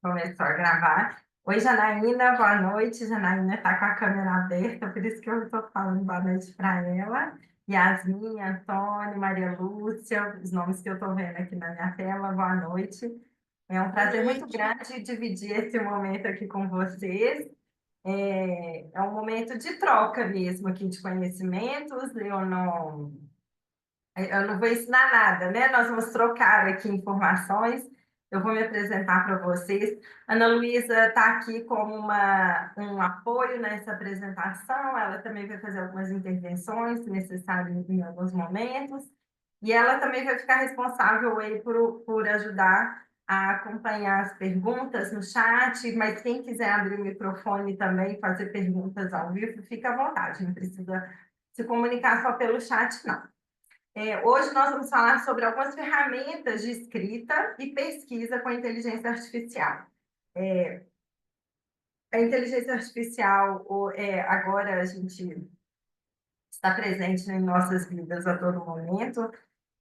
Começou a gravar. Oi, Janaína, boa noite. Janaína está com a câmera aberta, por isso que eu estou falando boa noite para ela. Yasmin, Antônio, Maria Lúcia, os nomes que eu estou vendo aqui na minha tela, boa noite. É um Boa prazer muito noite. grande dividir esse momento aqui com vocês. É um momento de troca mesmo aqui de conhecimentos. Eu não vou ensinar nada, né? Nós vamos trocar aqui informações. Eu vou me apresentar para vocês. Ana Luísa está aqui como um apoio nessa apresentação. Ela também vai fazer algumas intervenções necessárias em alguns momentos. E ela também vai ficar responsável aí por ajudar a acompanhar as perguntas no chat. Mas quem quiser abrir o microfone também e fazer perguntas ao vivo, fica à vontade. Não precisa se comunicar só pelo chat, não. Hoje nós vamos falar sobre algumas ferramentas de escrita e pesquisa com inteligência artificial. A inteligência artificial, agora a gente está presente em nossas vidas a todo momento,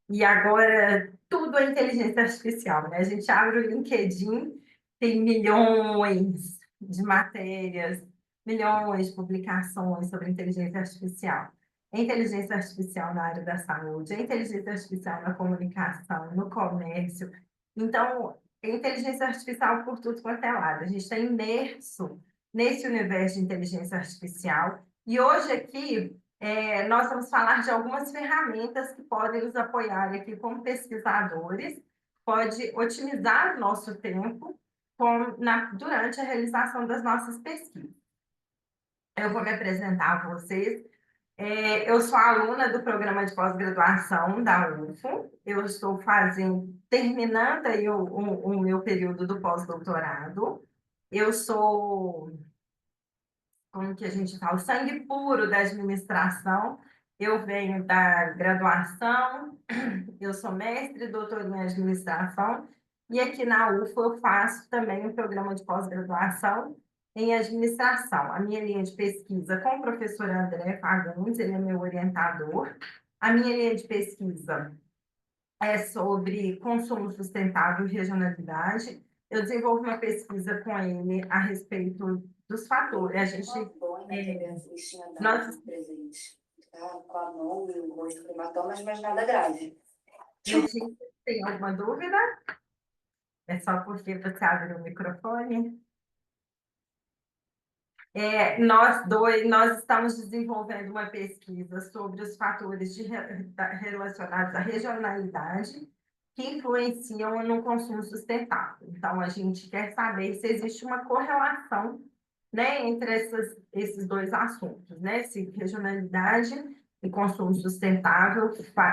e agora tudo é inteligência artificial, né? A gente abre o LinkedIn, tem milhões de matérias, milhões de publicações sobre inteligência artificial. A inteligência artificial na área da saúde, a inteligência artificial na comunicação, no comércio. Então, a inteligência artificial por tudo quanto é lado. A gente está imerso nesse universo de inteligência artificial. E hoje aqui nós vamos falar de algumas ferramentas que podem nos apoiar aqui como pesquisadores, pode otimizar o nosso tempo durante a realização das nossas pesquisas. Eu vou me apresentar a vocês. Eu sou aluna do programa de pós-graduação da UFO. Eu estou terminando aí o meu período do pós-doutorado. Eu sou, como que a gente fala, o sangue puro da administração. Eu venho da graduação, eu sou mestre e doutora em administração, e aqui na UFO eu faço também um programa de pós-graduação em administração. A minha linha de pesquisa com o professor André Fagundes, ele é meu orientador. A minha linha de pesquisa é sobre consumo sustentável e regionalidade. Eu desenvolvo uma pesquisa com ele a respeito dos fatores. Uma boina também, a fichinha dela Nós, presente. Tá? Com a mão e o rosto com hematomas, mas nada grave. Letícia, tem alguma dúvida? É só porque você abre o microfone. Nós estamos desenvolvendo uma pesquisa sobre os fatores relacionados à regionalidade que influenciam no consumo sustentável. Então, a gente quer saber se existe uma correlação, né, entre esses dois assuntos, né? Se regionalidade e consumo sustentável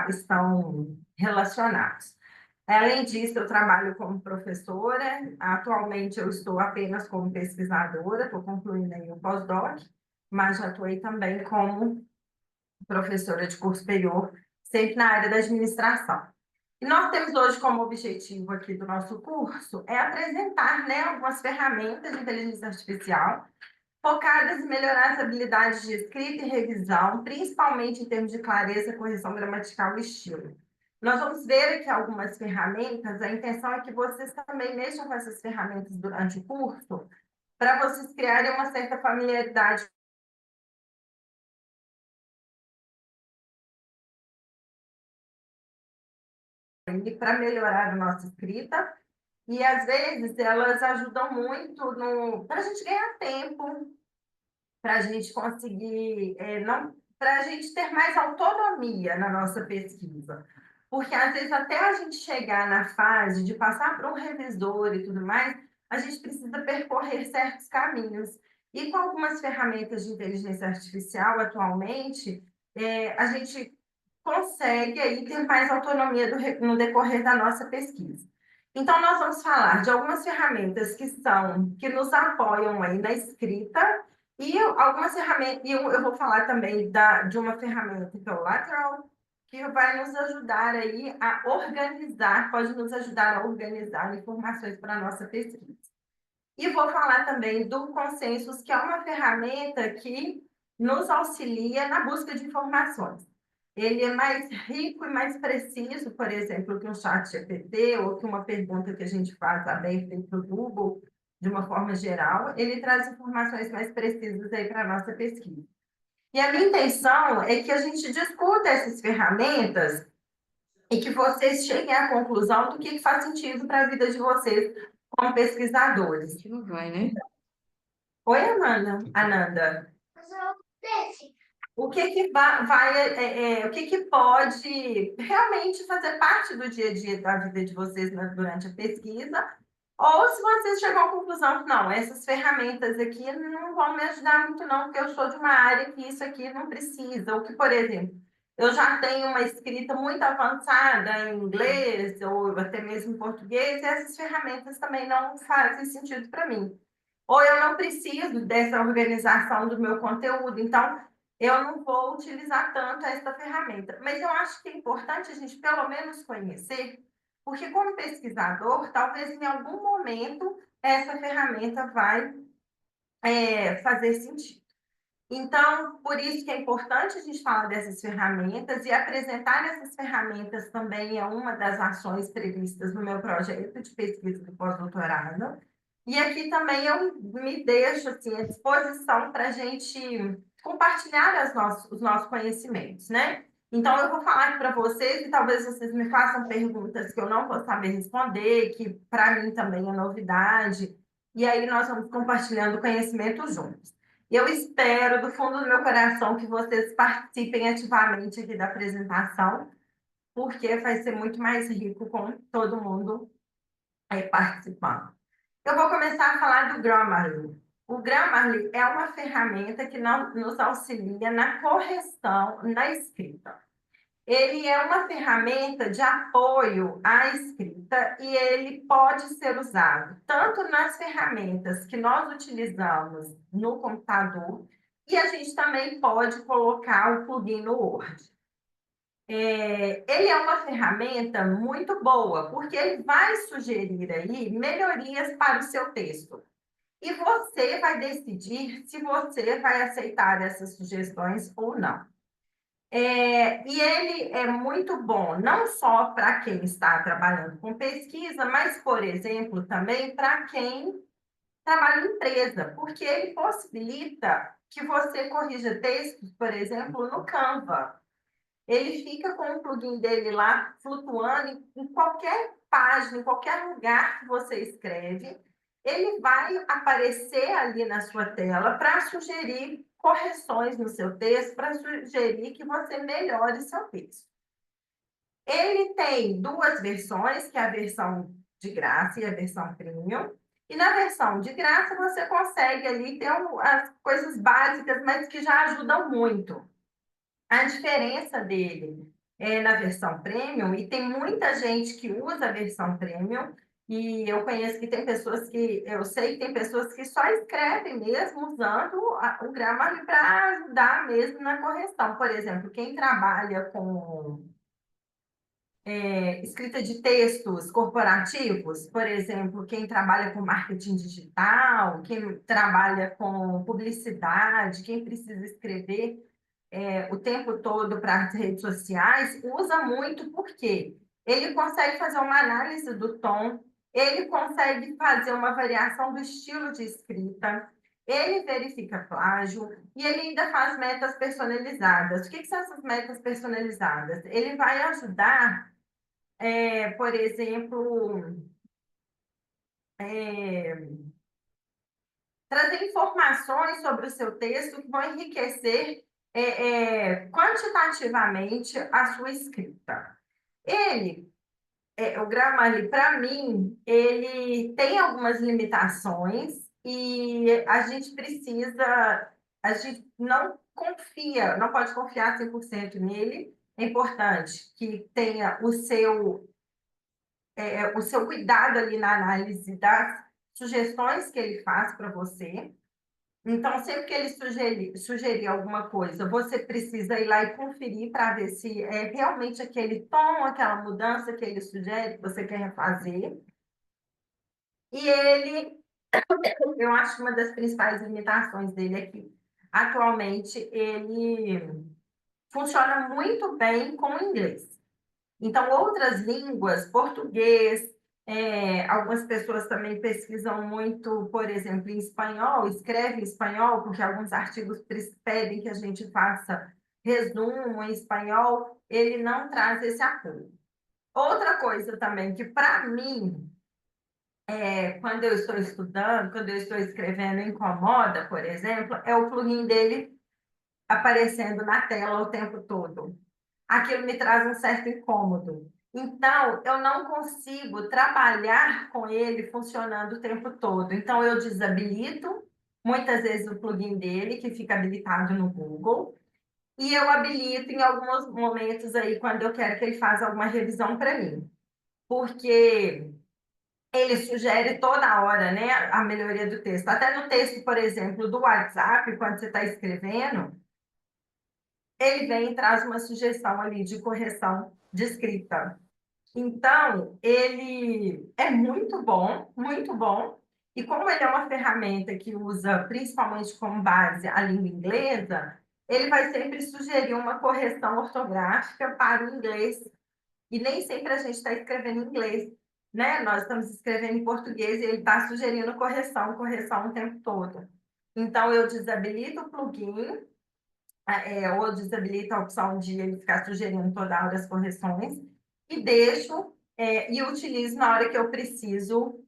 estão relacionados. Além disso, eu trabalho como professora. Atualmente, eu estou apenas como pesquisadora, estou concluindo aí um pós-doc, mas já atuei também como professora de curso superior, sempre na área da administração. E nós temos hoje como objetivo aqui do nosso curso apresentar, né, algumas ferramentas de inteligência artificial focadas em melhorar as habilidades de escrita e revisão, principalmente em termos de clareza, correção gramatical e estilo. Nós vamos ver aqui algumas ferramentas. A intenção é que vocês também mexam com essas ferramentas durante o curso, para vocês criarem uma certa familiaridade para melhorar a nossa escrita. E, às vezes, elas ajudam muito para a gente ganhar tempo, para a gente conseguir, não, para a gente ter mais autonomia na nossa pesquisa. Porque, às vezes, até a gente chegar na fase de passar para um revisor e tudo mais, a gente precisa percorrer certos caminhos. E com algumas ferramentas de inteligência artificial, atualmente, a gente consegue aí ter mais autonomia no decorrer da nossa pesquisa. Então, nós vamos falar de algumas ferramentas que nos apoiam aí na escrita e algumas ferramentas, e eu vou falar também de uma ferramenta que é o Lateral, que vai nos ajudar aí a organizar, pode nos ajudar a organizar informações para a nossa pesquisa. E vou falar também do Consensus, que é uma ferramenta que nos auxilia na busca de informações. ele é mais rico e mais preciso, por exemplo, que um chat GPT ou que uma pergunta que a gente faz também feita no Google, de uma forma geral, ele traz informações mais precisas aí para a nossa pesquisa. E a minha intenção é que a gente discuta essas ferramentas e que vocês cheguem à conclusão do que faz sentido para a vida de vocês como pesquisadores. Que não vai, né? Oi, Ananda. O que que vai, o que que pode realmente fazer parte do dia a dia da vida de vocês durante a pesquisa? Ou se vocês chegam à conclusão que não, essas ferramentas aqui não vão me ajudar muito não, porque eu sou de uma área que isso aqui não precisa. Ou que, por exemplo, eu já tenho uma escrita muito avançada em inglês ou até mesmo em português, e essas ferramentas também não fazem sentido para mim. Ou eu não preciso dessa organização do meu conteúdo, então eu não vou utilizar tanto essa ferramenta. Mas eu acho que é importante a gente pelo menos conhecer, porque como pesquisador, talvez em algum momento essa ferramenta vai fazer sentido. Então, por isso que é importante a gente falar dessas ferramentas e apresentar essas ferramentas também é uma das ações previstas no meu projeto de pesquisa do pós-doutorado. E aqui também eu me deixo assim, à disposição para a gente compartilhar os nossos conhecimentos, né? Então, eu vou falar aqui para vocês e talvez vocês me façam perguntas que eu não vou saber responder, que para mim também é novidade. E aí nós vamos compartilhando conhecimento juntos. Eu espero, do fundo do meu coração, que vocês participem ativamente aqui da apresentação, porque vai ser muito mais rico com todo mundo aí participando. Eu vou começar a falar do Grammarly. O Grammarly é uma ferramenta que nos auxilia na correção na escrita. Ele é uma ferramenta de apoio à escrita e ele pode ser usado tanto nas ferramentas que nós utilizamos no computador, e a gente também pode colocar o plugin no Word. Ele é uma ferramenta muito boa, porque ele vai sugerir aí melhorias para o seu texto. E você vai decidir se você vai aceitar essas sugestões ou não. E ele é muito bom, não só para quem está trabalhando com pesquisa, mas, por exemplo, também para quem trabalha em empresa, porque ele possibilita que você corrija textos, por exemplo, no Canva. Ele fica com o plugin dele lá flutuando em qualquer página, em qualquer lugar que você escreve, ele vai aparecer ali na sua tela para sugerir correções no seu texto, para sugerir que você melhore seu texto. Ele tem duas versões, que é a versão de graça e a versão premium. E na versão de graça você consegue ali ter as coisas básicas, mas que já ajudam muito. A diferença dele é na versão premium, e tem muita gente que usa a versão premium, e eu conheço que tem pessoas que, eu sei que tem pessoas que só escrevem mesmo usando o Grammarly para ajudar mesmo na correção. Por exemplo, quem trabalha com escrita de textos corporativos, por exemplo, quem trabalha com marketing digital, quem trabalha com publicidade, quem precisa escrever o tempo todo para as redes sociais, usa muito porque ele consegue fazer uma análise do tom, ele consegue fazer uma variação do estilo de escrita, ele verifica plágio e ele ainda faz metas personalizadas. O que são essas metas personalizadas? Ele vai ajudar, por exemplo, trazer informações sobre o seu texto que vão enriquecer quantitativamente a sua escrita. O Grammarly, para mim, ele tem algumas limitações e a gente não confia, não pode confiar 100% nele. É importante que tenha o seu cuidado ali na análise das sugestões que ele faz para você. Então, sempre que ele sugerir alguma coisa, você precisa ir lá e conferir para ver se é realmente aquele tom, aquela mudança que ele sugere, que você quer refazer. E eu acho que uma das principais limitações dele é que, atualmente, ele funciona muito bem com o inglês. Então, outras línguas, português, algumas pessoas também pesquisam muito, por exemplo, em espanhol, escreve em espanhol, porque alguns artigos pedem que a gente faça resumo em espanhol, ele não traz esse apoio. Outra coisa também que, para mim, quando eu estou estudando, quando eu estou escrevendo, incomoda, por exemplo, é o plugin dele aparecendo na tela o tempo todo. Aquilo me traz um certo incômodo. Então, eu não consigo trabalhar com ele funcionando o tempo todo. Então, eu desabilito muitas vezes o plugin dele, que fica habilitado no Google, e eu habilito em alguns momentos aí, quando eu quero que ele faça alguma revisão para mim. Porque ele sugere toda hora, né, a melhoria do texto. Até no texto, por exemplo, do WhatsApp, quando você está escrevendo, ele vem e traz uma sugestão ali de correção de escrita. Então, ele é muito bom, muito bom. E como ele é uma ferramenta que usa principalmente como base a língua inglesa, ele vai sempre sugerir uma correção ortográfica para o inglês. E nem sempre a gente está escrevendo em inglês, né? Nós estamos escrevendo em português e ele está sugerindo correção, correção o tempo todo. Então, eu desabilito o plugin, ou desabilito a opção de ele ficar sugerindo toda hora as correções, e deixo, e utilizo na hora que eu preciso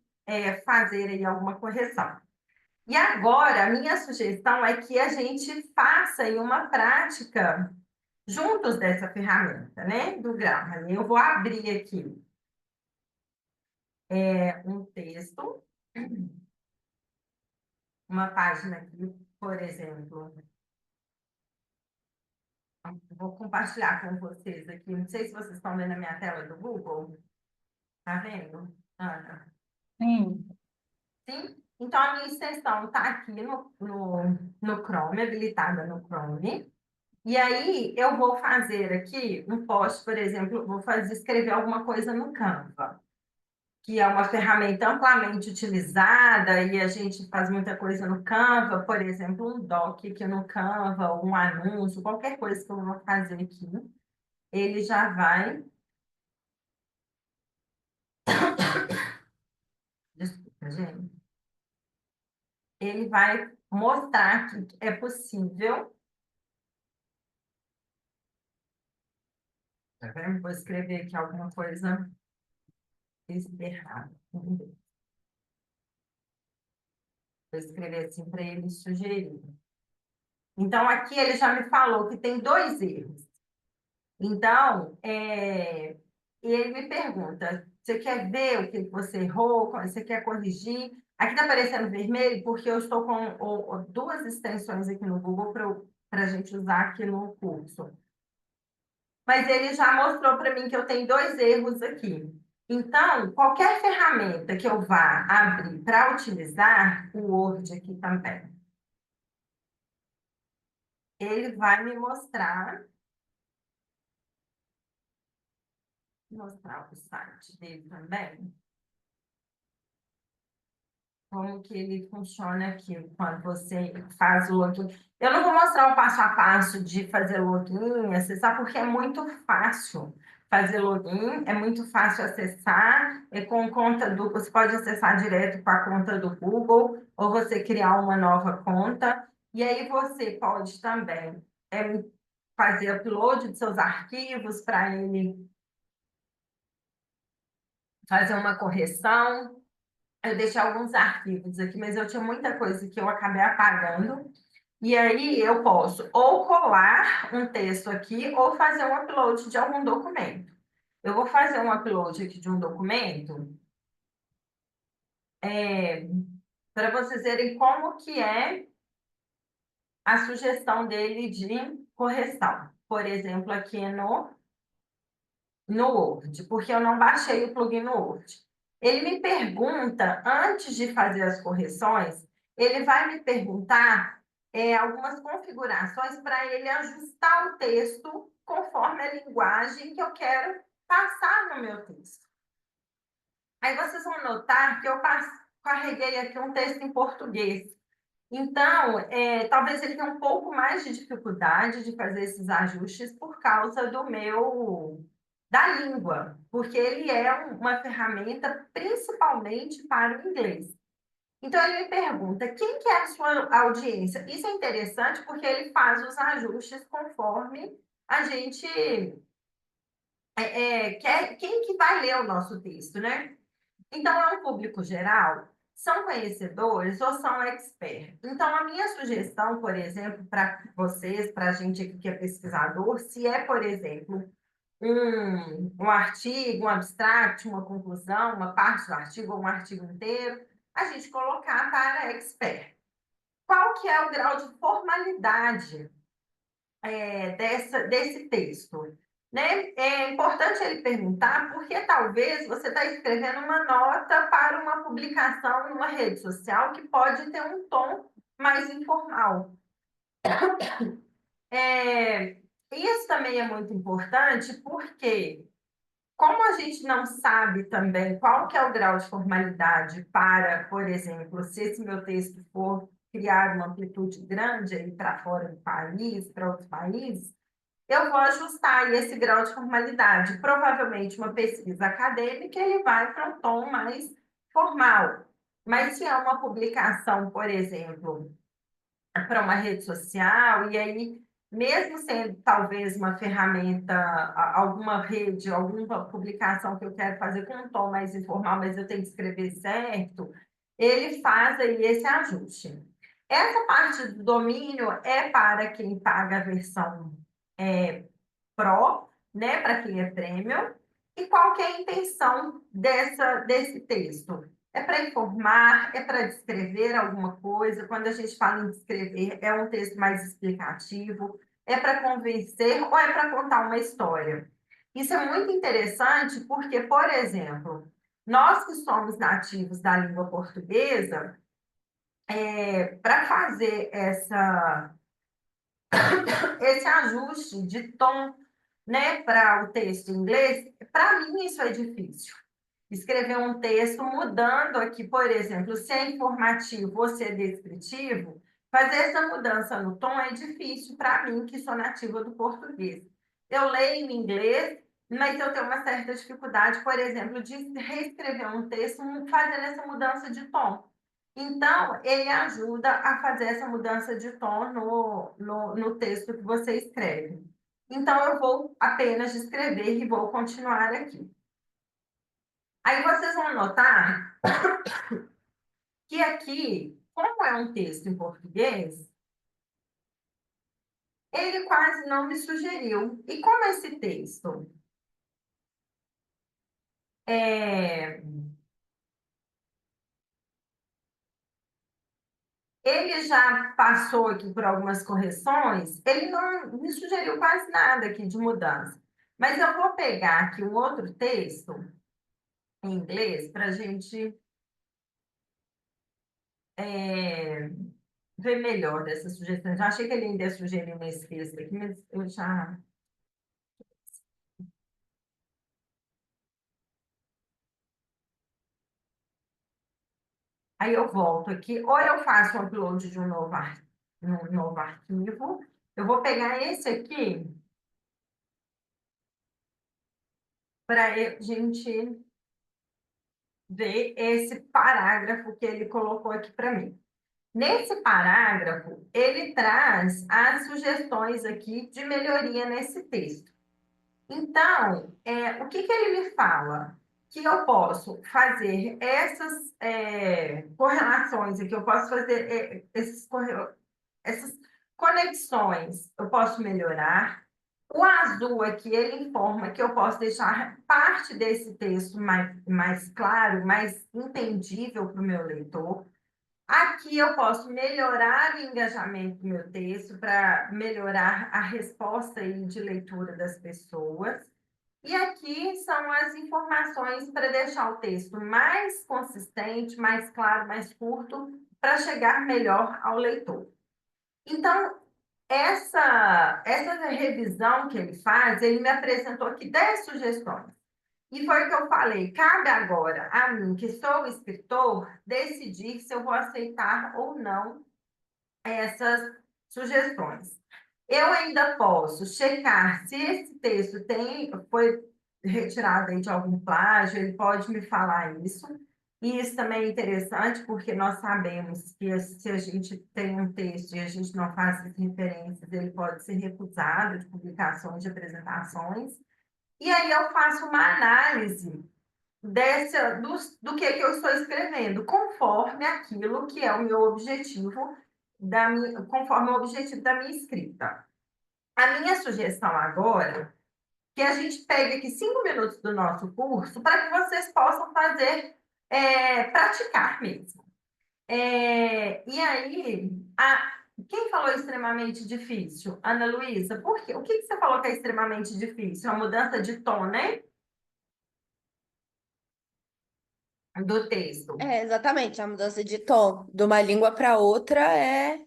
fazer aí alguma correção. E agora, a minha sugestão é que a gente faça aí uma prática juntos dessa ferramenta, né, do Grammarly. Eu vou abrir aqui um texto, uma página aqui, por exemplo. Vou compartilhar com vocês aqui. Não sei se vocês estão vendo a minha tela do Google. Tá vendo, Ana? Sim. Sim? Então, a minha extensão está aqui no Chrome, habilitada no Chrome. E aí, eu vou fazer aqui um post, por exemplo, vou escrever alguma coisa no Canva, que é uma ferramenta amplamente utilizada e a gente faz muita coisa no Canva, por exemplo, um doc aqui no Canva, um anúncio, qualquer coisa que eu vou fazer aqui, ele já vai. Desculpa, gente. Ele vai mostrar que é possível. Tá vendo? Vou escrever aqui alguma coisa errada. Vou escrever assim para ele sugerir. Então, aqui ele já me falou que tem dois erros. Então, ele me pergunta: você quer ver o que você errou? Você quer corrigir? Aqui está aparecendo vermelho porque eu estou com duas extensões aqui no Google para a gente usar aqui no curso. Mas ele já mostrou para mim que eu tenho dois erros aqui. Então, qualquer ferramenta que eu vá abrir para utilizar, o Word aqui também, ele vai me mostrar o site dele também, como que ele funciona aqui quando você faz o login. Eu não vou mostrar o passo a passo de fazer login, você sabe, porque é muito fácil fazer login, é muito fácil acessar, com conta você pode acessar direto com a conta do Google, ou você criar uma nova conta, e aí você pode também fazer upload de seus arquivos para ele fazer uma correção. Eu deixei alguns arquivos aqui, mas eu tinha muita coisa que eu acabei apagando. E aí eu posso ou colar um texto aqui ou fazer um upload de algum documento. Eu vou fazer um upload aqui de um documento para vocês verem como que é a sugestão dele de correção. Por exemplo, aqui no Word, porque eu não baixei o plugin no Word. Ele me pergunta, antes de fazer as correções, ele vai me perguntar algumas configurações para ele ajustar o texto conforme a linguagem que eu quero passar no meu texto. Aí vocês vão notar que eu carreguei aqui um texto em português. Então, talvez ele tenha um pouco mais de dificuldade de fazer esses ajustes por causa da língua, porque ele é uma ferramenta principalmente para o inglês. Então, ele me pergunta, quem que é a sua audiência? Isso é interessante porque ele faz os ajustes conforme a gente quer, quem que vai ler o nosso texto, né? Então, é um público geral? São conhecedores ou são expert? Então, a minha sugestão, por exemplo, para vocês, para a gente aqui que é pesquisador, se é, por exemplo, um artigo, um abstract, uma conclusão, uma parte do artigo ou um artigo inteiro, a gente colocar para expert. Qual que é o grau de formalidade desse texto? Né? É importante ele perguntar, porque talvez você está escrevendo uma nota para uma publicação numa rede social que pode ter um tom mais informal. É, isso também é muito importante, porque como a gente não sabe também qual que é o grau de formalidade para, por exemplo, se esse meu texto for criar uma amplitude grande aí para fora do país, para outros países, eu vou ajustar esse grau de formalidade. Provavelmente uma pesquisa acadêmica, ele vai para um tom mais formal. Mas se é uma publicação, por exemplo, para uma rede social, e aí, mesmo sendo talvez uma ferramenta, alguma rede, alguma publicação que eu quero fazer com um tom mais informal, mas eu tenho que escrever certo, ele faz aí esse ajuste. Essa parte do domínio é para quem paga a versão Pro, né, para quem é Premium. E qual que é a intenção desse texto? É para informar, é para descrever alguma coisa. Quando a gente fala em descrever, é um texto mais explicativo, é para convencer ou é para contar uma história. Isso é muito interessante porque, por exemplo, nós que somos nativos da língua portuguesa, para fazer esse ajuste de tom, né, para o texto em inglês, para mim isso é difícil. Escrever um texto mudando aqui, por exemplo, se é informativo ou se é descritivo, fazer essa mudança no tom é difícil para mim, que sou nativa do português. Eu leio em inglês, mas eu tenho uma certa dificuldade, por exemplo, de reescrever um texto fazendo essa mudança de tom. Então, ele ajuda a fazer essa mudança de tom no texto que você escreve. Então, eu vou apenas escrever e vou continuar aqui. Aí vocês vão notar que aqui, como é um texto em português, ele quase não me sugeriu. E como esse texto é, ele já passou aqui por algumas correções, ele não me sugeriu quase nada aqui de mudança. Mas eu vou pegar aqui um outro texto em inglês para a gente é, ver melhor dessas sugestões. Eu achei que ele ainda ia sugerir nesse texto aqui, mas eu já. Aí eu volto aqui, ou eu faço o upload de um novo arquivo. Eu vou pegar esse aqui para a gente ver esse parágrafo que ele colocou aqui para mim. Nesse parágrafo, ele traz as sugestões aqui de melhoria nesse texto. Então, o que que ele me fala? Que eu posso fazer essas correlações aqui, eu posso fazer essas conexões, eu posso melhorar. O azul aqui, ele informa que eu posso deixar parte desse texto mais claro, mais entendível para o meu leitor. Aqui eu posso melhorar o engajamento do meu texto para melhorar a resposta aí de leitura das pessoas. E aqui são as informações para deixar o texto mais consistente, mais claro, mais curto, para chegar melhor ao leitor. Então, essa revisão que ele faz, ele me apresentou aqui 10 sugestões. E foi o que eu falei, cabe agora a mim, que sou escritor, decidir se eu vou aceitar ou não essas sugestões. Eu ainda posso checar se esse texto foi retirado aí de algum plágio, ele pode me falar isso. E isso também é interessante, porque nós sabemos que se a gente tem um texto e a gente não faz as referências, ele pode ser recusado de publicações, de apresentações. E aí eu faço uma análise do que eu estou escrevendo, conforme aquilo que é o meu objetivo, conforme o objetivo da minha escrita. A minha sugestão agora que a gente pegue aqui 5 minutos do nosso curso para que vocês possam fazer, praticar mesmo. E aí, quem falou extremamente difícil? Ana Luísa, por quê? O que você falou que é extremamente difícil? A mudança de tom, né? Do texto. É, exatamente, a mudança de tom de uma língua para outra é.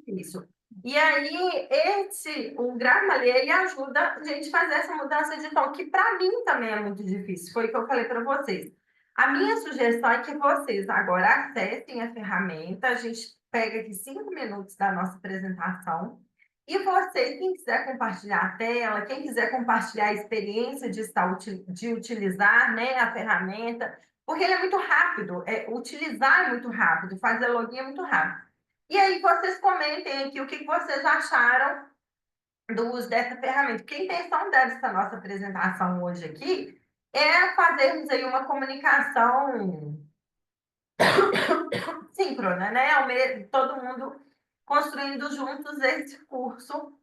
Isso. E aí, o Grammarly, ele ajuda a gente a fazer essa mudança de tom, que para mim também é muito difícil. Foi o que eu falei para vocês. A minha sugestão é que vocês agora acessem a ferramenta, a gente pega aqui 5 minutos da nossa apresentação, e vocês, quem quiser compartilhar a tela, quem quiser compartilhar a experiência de utilizar, né, a ferramenta, porque ele é muito rápido, utilizar é muito rápido, fazer login é muito rápido. E aí vocês comentem aqui o que vocês acharam do uso dessa ferramenta. Porque a intenção dessa nossa apresentação hoje aqui é fazermos aí uma comunicação síncrona, né? Todo mundo construindo juntos esse curso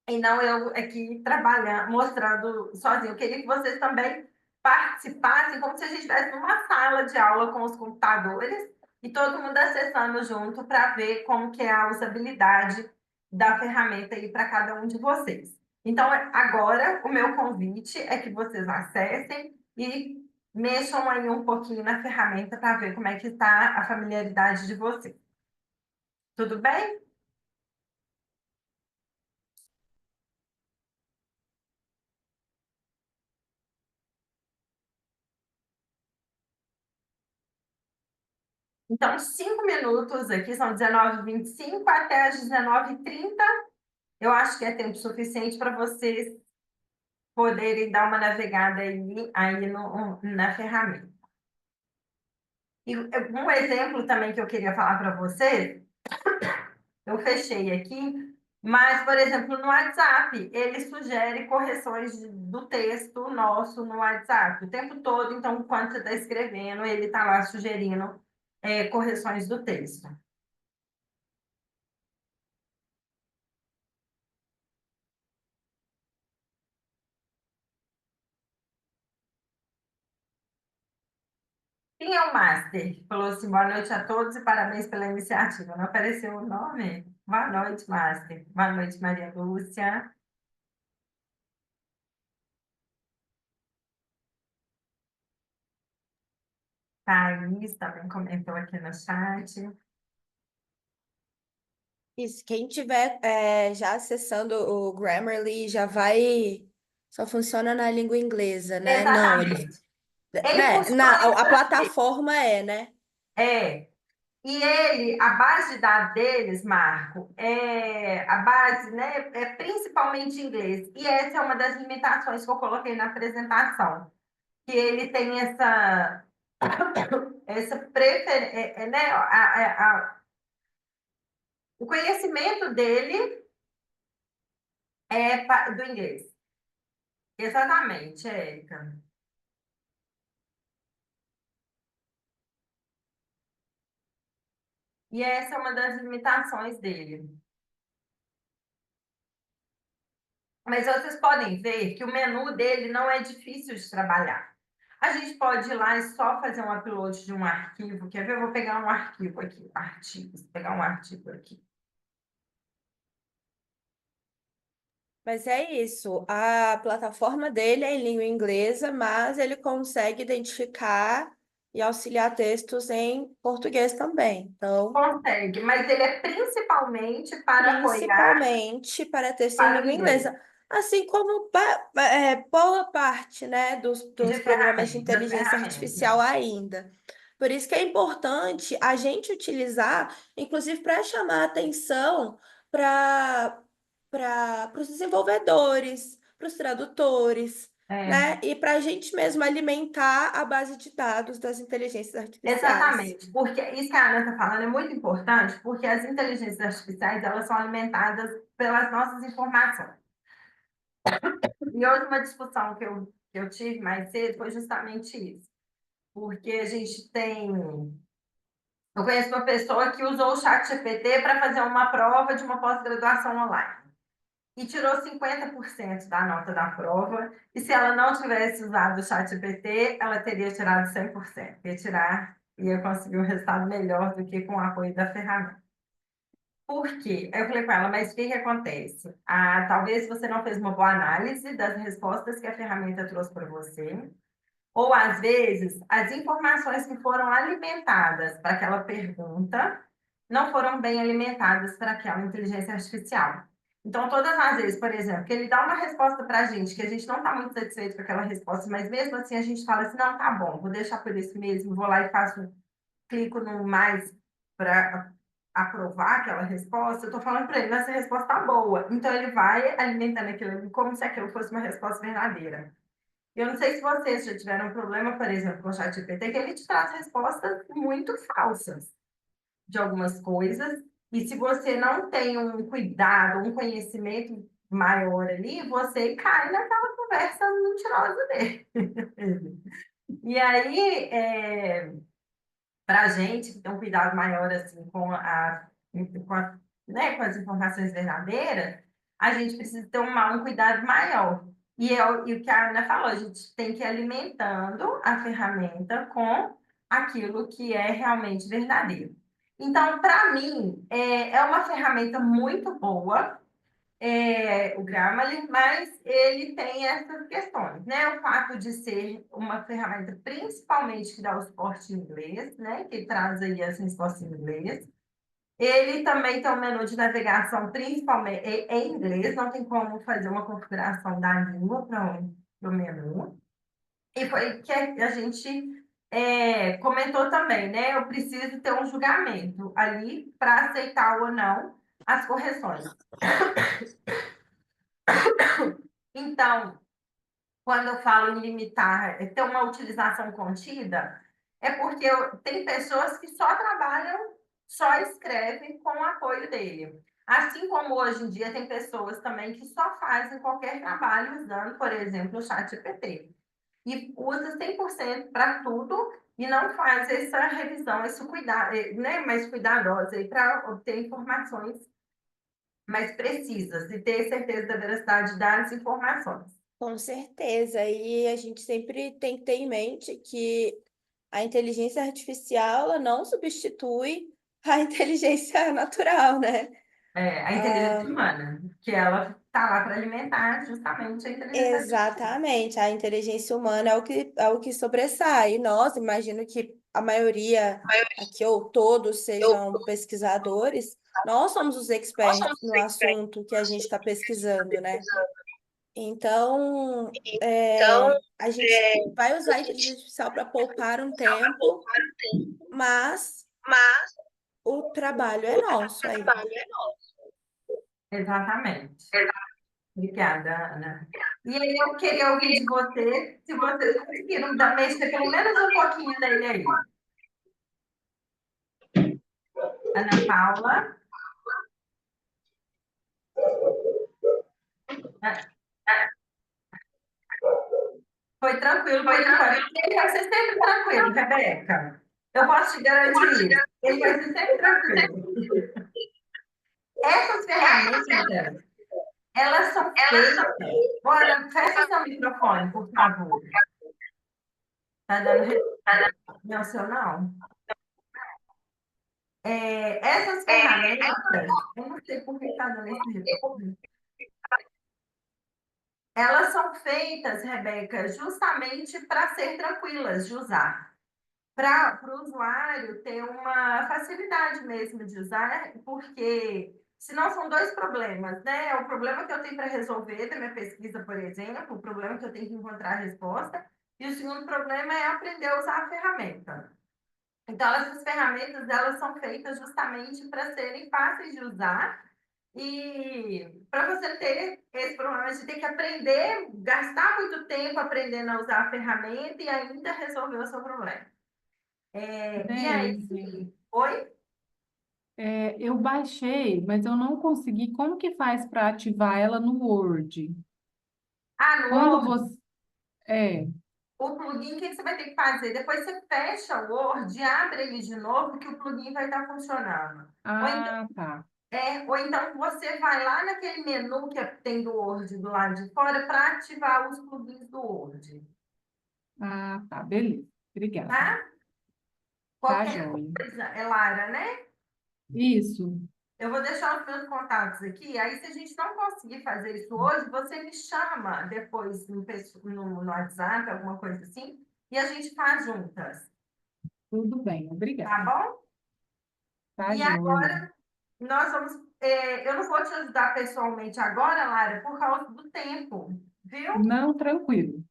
e não eu aqui trabalhando, mostrando sozinho. Eu queria que vocês também participassem, como se a gente estivesse numa sala de aula com os computadores e todo mundo acessando junto para ver como que é a usabilidade da ferramenta aí para cada um de vocês. Então, agora, o meu convite é que vocês acessem e mexam aí um pouquinho na ferramenta para ver como é que está a familiaridade de vocês. Tudo bem? Então, 5 minutos aqui, são 19h25 até as 19h30. Eu acho que é tempo suficiente para vocês poderem dar uma navegada aí na ferramenta. E um exemplo também que eu queria falar para vocês, eu fechei aqui, mas, por exemplo, no WhatsApp, ele sugere correções do texto nosso no WhatsApp o tempo todo. Então, quando você está escrevendo, ele está lá sugerindo correções do texto. Quem é o Master? Falou assim, boa noite a todos e parabéns pela iniciativa. Não apareceu o nome? Boa noite, Master. Boa noite, Maria Lúcia. Thaís também comentou aqui no chat. Isso, quem tiver já acessando o Grammarly já vai. Só funciona na língua inglesa, né? Não, ele. Exatamente. Ele Né? funciona em A francês. plataforma é, né? É. E a base de dados deles, Marco, a base, né, é principalmente inglês. E essa é uma das limitações que eu coloquei na apresentação. Que ele tem essa preferência, né, o conhecimento dele do inglês. Exatamente, Érica. E essa é uma das limitações dele. Mas vocês podem ver que o menu dele não é difícil de trabalhar. A gente pode ir lá e só fazer um upload de um arquivo. Quer ver? Eu vou pegar um arquivo aqui, artigos, pegar um artigo aqui. Mas é isso. A plataforma dele é em língua inglesa, mas ele consegue identificar e auxiliar textos em português também. Então, Consegue, mas ele é principalmente para apoiar principalmente para texto em para o língua inglês, inglesa. Assim como boa parte, né, dos de programas de ferramenta, da inteligência ferramenta. artificial ainda. Por isso que é importante a gente utilizar, inclusive para chamar atenção para os desenvolvedores, para os tradutores, É, né? E para a gente mesmo alimentar a base de dados das inteligências artificiais. exatamente, porque isso que a Ana está falando é muito importante, porque as inteligências artificiais, elas são alimentadas pelas nossas informações. E hoje uma discussão que eu tive mais cedo foi justamente isso, porque a gente tem... Eu conheço uma pessoa que usou o chat GPT para fazer uma prova de uma pós-graduação online. E tirou 50% da nota da prova. E se ela não tivesse usado o chat GPT, ela teria tirado 100%. Ia conseguir um resultado melhor do que com o apoio da ferramenta. Por quê? Eu falei com ela, mas o que acontece? Talvez você não fez uma boa análise das respostas que a ferramenta trouxe para você, ou às vezes as informações que foram alimentadas para aquela pergunta não foram bem alimentadas para aquela inteligência artificial. Então, todas as vezes, por exemplo, que ele dá uma resposta para a gente, que a gente não está muito satisfeito com aquela resposta, mas mesmo assim a gente fala assim, não, tá bom, vou deixar por isso mesmo, vou lá e clico no mais para aprovar aquela resposta, eu estou falando para ele, essa resposta está boa. Então, ele vai alimentando aquilo como se aquilo fosse uma resposta verdadeira. Eu não sei se vocês já tiveram um problema, por exemplo, com o ChatGPT, que ele te traz respostas muito falsas de algumas coisas, e se você não tem um cuidado, um conhecimento maior ali, você cai naquela conversa mentirosa dele. E aí, para a gente que tem um cuidado maior assim, com as informações verdadeiras, a gente precisa ter um cuidado maior. E o que a Ana falou, a gente tem que ir alimentando a ferramenta com aquilo que é realmente verdadeiro. Então, para mim, é uma ferramenta muito boa, o Grammarly, mas ele tem essas questões, né? O fato de ser uma ferramenta principalmente que dá o suporte em inglês, né? Que traz aí as respostas em inglês. Ele também tem um menu de navegação principalmente em inglês, não tem como fazer uma configuração da língua para o menu. E foi que a gente comentou também, né? Eu preciso ter um julgamento ali para aceitar ou não as correções. Então, quando eu falo em limitar, ter uma utilização contida, é porque tem pessoas que só trabalham, só escrevem com o apoio dele. Assim como hoje em dia tem pessoas também que só fazem qualquer trabalho usando, por exemplo, o ChatGPT. E usa 100% para tudo e não faz essa revisão, esse cuidado, né, mais cuidadosa para obter informações mais precisas e ter certeza da veracidade das informações. Com certeza, e a gente sempre tem que ter em mente que a inteligência artificial ela não substitui a inteligência natural, né? A inteligência humana, que ela está lá para alimentar justamente a inteligência artificial. Exatamente, a inteligência humana é o que sobressai. E nós, imagino que a maioria aqui, ou todos, sejam pesquisadores, nós somos os experts no assunto que a gente está pesquisando, né? Então, a gente vai usar a inteligência artificial para poupar um tempo, mas o trabalho é nosso ainda. Exatamente. Obrigada, Ana. E aí eu queria ouvir de você, se vocês conseguiram mexer pelo menos um pouquinho dele aí. Ana Paula. Foi tranquilo por enquanto. Ele vai ser sempre tranquilo, Rebeca. Eu posso te garantir isso. Ele vai ser sempre tranquilo. Essas ferramentas, elas são feitas. Bora, fecha seu microfone, por favor. Tá dando não, seu não? Essas ferramentas, eu não sei por que está dando esse retorno. Elas são feitas, Rebeca, justamente para ser tranquilas de usar. Para o usuário ter uma facilidade mesmo de usar, porque senão são dois problemas, né? O problema que eu tenho para resolver da minha pesquisa, por exemplo, o problema que eu tenho que encontrar a resposta, e o segundo problema é aprender a usar a ferramenta. Então, essas ferramentas, elas são feitas justamente para serem fáceis de usar e para você ter esse problema de ter que aprender, gastar muito tempo aprendendo a usar a ferramenta e ainda resolver o seu problema. E aí, Deise, oi? eu baixei, mas eu não consegui. Como que faz para ativar ela no Word? Ah, no Quando Word, você. É. o plugin, o que você vai ter que fazer? Depois você fecha o Word, abre ele de novo, que o plugin vai estar funcionando. Ou então, Ah, tá. ou então você vai lá naquele menu que tem do Word do lado de fora para ativar os plugins do Word, Ah, tá. Beleza. Obrigada. tá? Tá, Qualquer joia. coisa, é Lara, né? Isso. Eu vou deixar os meus contatos aqui. Aí, se a gente não conseguir fazer isso hoje, você me chama depois no WhatsApp, alguma coisa assim, e a gente faz juntas, Tudo bem. tá Obrigada. bom? Tá, E joia. agora, nós vamos. Eu não vou te ajudar pessoalmente agora, Lara, por causa do tempo, viu? Não, tranquilo.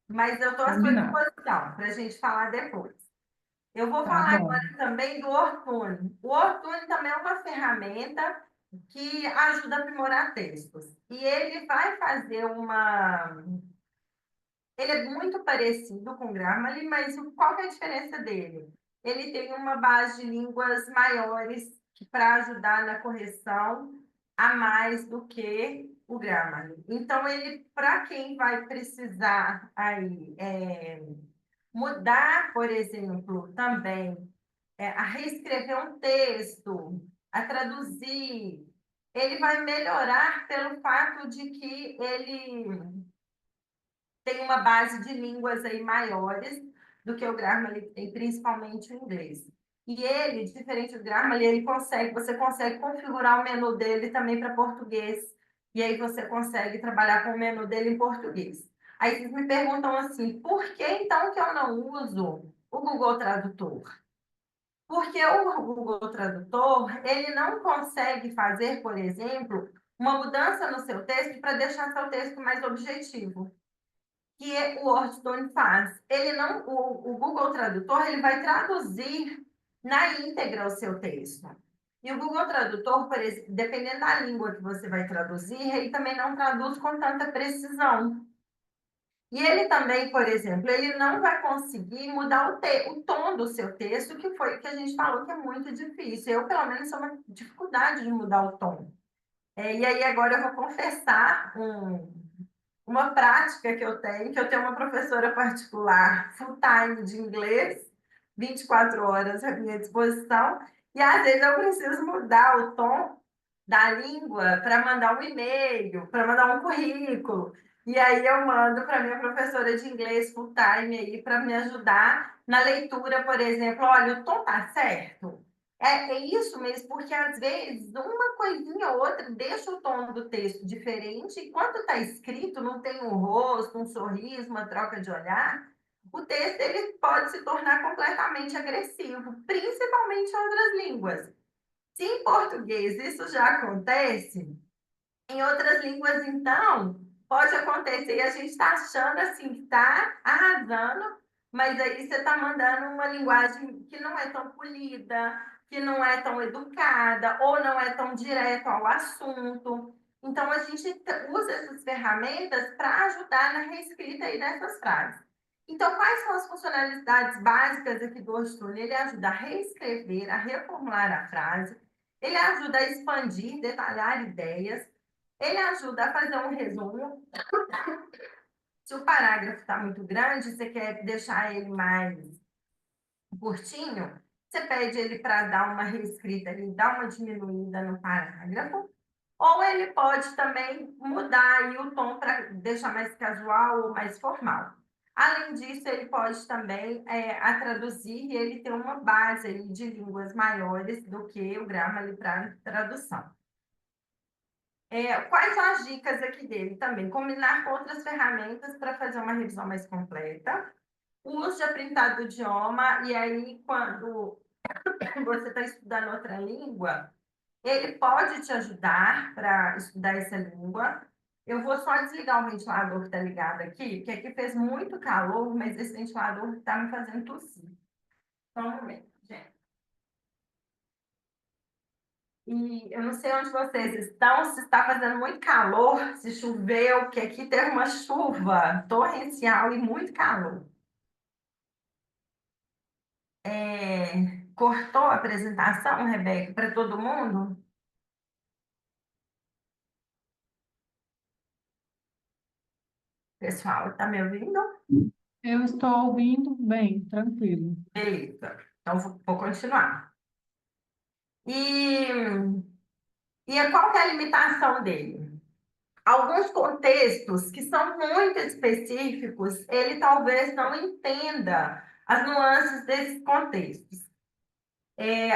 Mas eu estou à sua Combinado. disposição para a gente falar depois. Eu vou Tá falar bom. agora também do Ortune. O Ortune também é uma ferramenta que ajuda a aprimorar textos. E ele vai fazer uma. Ele é muito parecido com o Grammarly, mas qual que é a diferença dele? Ele tem uma base de línguas maiores para ajudar na correção a mais do que o Grammarly. Então, ele, para quem vai precisar aí, mudar, por exemplo, também a reescrever um texto, a traduzir, ele vai melhorar pelo fato de que ele tem uma base de línguas aí maiores do que o Grammarly tem, principalmente o inglês. E ele, diferente do Grammarly, você consegue configurar o menu dele também para português. E aí você consegue trabalhar com o menu dele em português. Aí vocês me perguntam assim, por que então que eu não uso o Google Tradutor? Porque o Google Tradutor, ele não consegue fazer, por exemplo, uma mudança no seu texto para deixar seu texto mais objetivo, que o Wordstone faz. Ele não, o Google Tradutor, ele vai traduzir na íntegra o seu texto. E o Google Tradutor, dependendo da língua que você vai traduzir, ele também não traduz com tanta precisão. E ele também, por exemplo, ele não vai conseguir mudar o tom do seu texto, que foi o que a gente falou que é muito difícil. Eu, pelo menos, sou uma dificuldade de mudar o tom. E aí, agora eu vou confessar uma prática que eu tenho uma professora particular full-time de inglês, 24 horas à minha disposição, e às vezes eu preciso mudar o tom da língua para mandar um e-mail, para mandar um currículo. E aí eu mando para minha professora de inglês full-time aí para me ajudar na leitura, por exemplo, olha, o tom tá certo. É isso mesmo, porque às vezes uma coisinha ou outra deixa o tom do texto diferente, e quando está escrito, não tem um rosto, um sorriso, uma troca de olhar, o texto ele pode se tornar completamente agressivo, principalmente em outras línguas. Se em português isso já acontece, em outras línguas, então, pode acontecer e a gente está achando assim que está arrasando, mas aí você está mandando uma linguagem que não é tão polida, que não é tão educada, ou não é tão direto ao assunto. Então, a gente usa essas ferramentas para ajudar na reescrita aí dessas frases. Então, quais são as funcionalidades básicas aqui do Ostune? Ele ajuda a reescrever, a reformular a frase, ele ajuda a expandir, detalhar ideias, ele ajuda a fazer um resumo. Se o parágrafo está muito grande, você quer deixar ele mais curtinho, você pede ele para dar uma reescrita ali, dar uma diminuída no parágrafo. Ou ele pode também mudar aí o tom para deixar mais casual ou mais formal. Além disso, ele pode também a traduzir e ele tem uma base aí de línguas maiores do que o Grammarly para tradução. Quais são as dicas aqui dele também? Combinar com outras ferramentas para fazer uma revisão mais completa. O uso de aprendizado do idioma, e aí, quando você está estudando outra língua, ele pode te ajudar para estudar essa língua. Eu vou só desligar o ventilador que está ligado aqui, porque aqui fez muito calor, mas esse ventilador está me fazendo tossir. Só um momento. Gente. E eu não sei onde vocês estão, se está fazendo muito calor, se choveu, porque aqui teve uma chuva torrencial e muito calor. Cortou a apresentação, Rebeca, para todo mundo? Pessoal, está me ouvindo? Eu estou ouvindo bem, tranquilo. Beleza. Então, vou continuar. E, qual que é a limitação dele? Alguns contextos que são muito específicos, ele talvez não entenda as nuances desses contextos.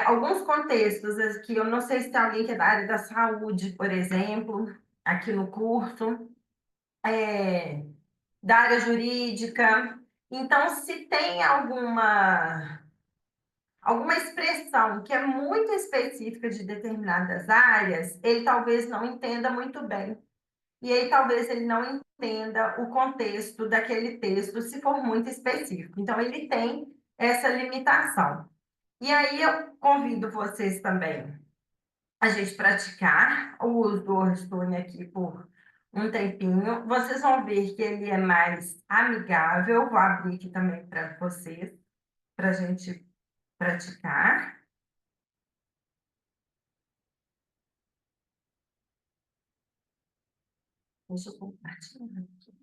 Alguns contextos que eu não sei se tem alguém que é da área da saúde, por exemplo, aqui no curso, da área jurídica. Então, se tem alguma expressão que é muito específica de determinadas áreas, ele talvez não entenda muito bem. E aí talvez ele não entenda o contexto daquele texto, se for muito específico. Então, ele tem essa limitação. E aí eu convido vocês também a gente praticar o uso do Wordstone aqui por um tempinho. Vocês vão ver que ele é mais amigável. Vou abrir aqui também para vocês, para a gente praticar. Deixa eu compartilhar aqui.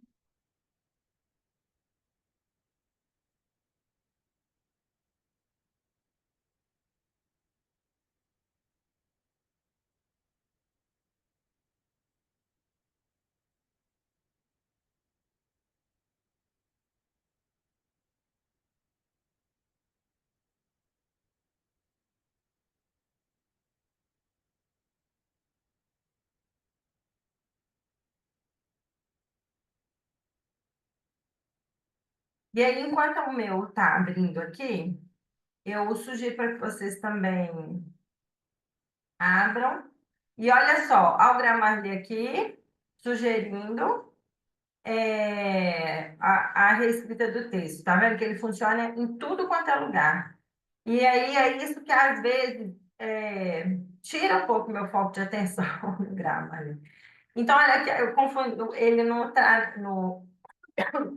E aí, enquanto o meu está abrindo aqui, eu sugiro para que vocês também abram. E olha só, ao Grammarly aqui, sugerindo a reescrita do texto. Tá vendo que ele funciona em tudo quanto é lugar. E aí é isso que às vezes tira um pouco meu foco de atenção no Grammarly. Então, olha aqui, eu confundo ele no.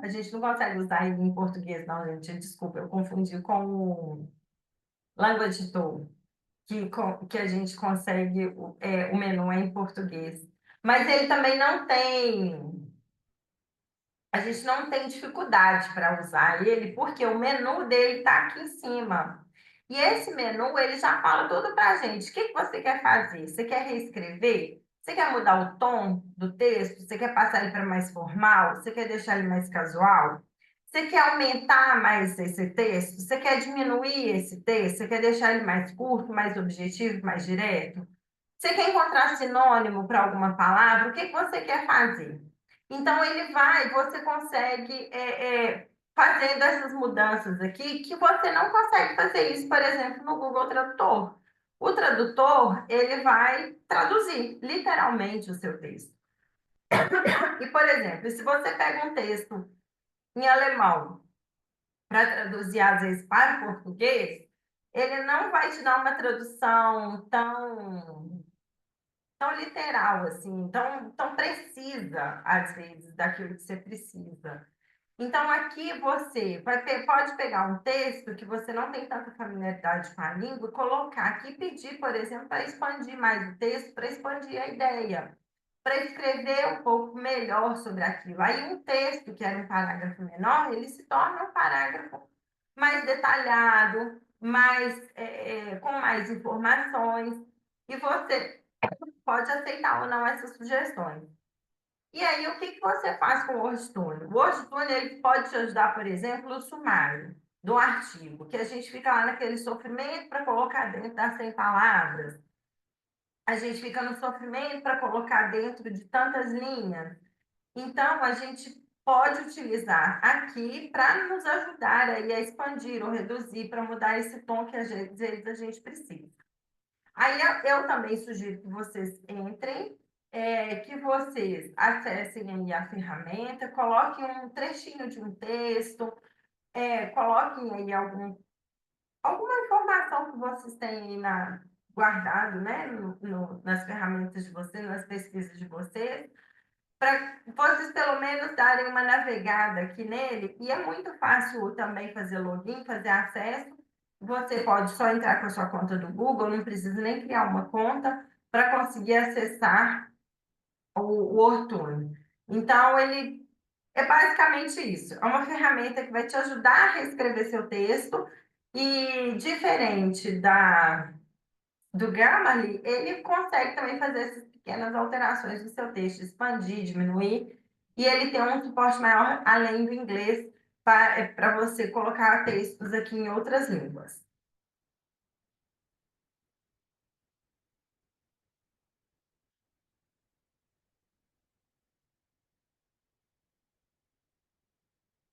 A gente não consegue usar ele em português, não, gente. Desculpa, eu confundi com o Language Tool, que a gente consegue, o menu é em português. Mas ele também não tem. A gente não tem dificuldade para usar ele, porque o menu dele está aqui em cima. E esse menu, ele já fala tudo para a gente. O que que você quer fazer? Você quer reescrever? Você quer mudar o tom do texto? Você quer passar ele para mais formal? Você quer deixar ele mais casual? Você quer aumentar mais esse texto? Você quer diminuir esse texto? Você quer deixar ele mais curto, mais objetivo, mais direto? Você quer encontrar sinônimo para alguma palavra? O que que você quer fazer? Então, você consegue fazendo essas mudanças aqui, que você não consegue fazer isso, por exemplo, no Google Tradutor. O tradutor, ele vai traduzir literalmente o seu texto. E, por exemplo, se você pega um texto em alemão para traduzir, às vezes, para o português, ele não vai te dar uma tradução tão literal, assim, tão precisa, às vezes, daquilo que você precisa. Então, aqui você pode pegar um texto que você não tem tanta familiaridade com a língua e colocar aqui e pedir, por exemplo, para expandir mais o texto, para expandir a ideia, para escrever um pouco melhor sobre aquilo. Aí, um texto que era um parágrafo menor, ele se torna um parágrafo mais detalhado, com mais informações, e você pode aceitar ou não essas sugestões. E aí, o que que você faz com o WordStone? O WordStone, ele pode te ajudar, por exemplo, no sumário do artigo, que a gente fica lá naquele sofrimento para colocar dentro das 100 palavras. A gente fica no sofrimento para colocar dentro de tantas linhas. Então, a gente pode utilizar aqui para nos ajudar aí a expandir ou reduzir, para mudar esse tom que às vezes a gente precisa. Aí eu também sugiro que vocês entrem, que vocês acessem aí a ferramenta, coloquem um trechinho de um texto, coloquem aí alguma informação que vocês têm aí guardado, né, nas ferramentas de vocês, nas pesquisas de vocês, para vocês pelo menos darem uma navegada aqui nele, e é muito fácil também fazer login, fazer acesso. Você pode só entrar com a sua conta do Google, não precisa nem criar uma conta para conseguir acessar o Ortune. Então, ele é basicamente isso. É uma ferramenta que vai te ajudar a reescrever seu texto e diferente do Grammarly, ele consegue também fazer essas pequenas alterações no seu texto, expandir, diminuir, e ele tem um suporte maior além do inglês para você colocar textos aqui em outras línguas.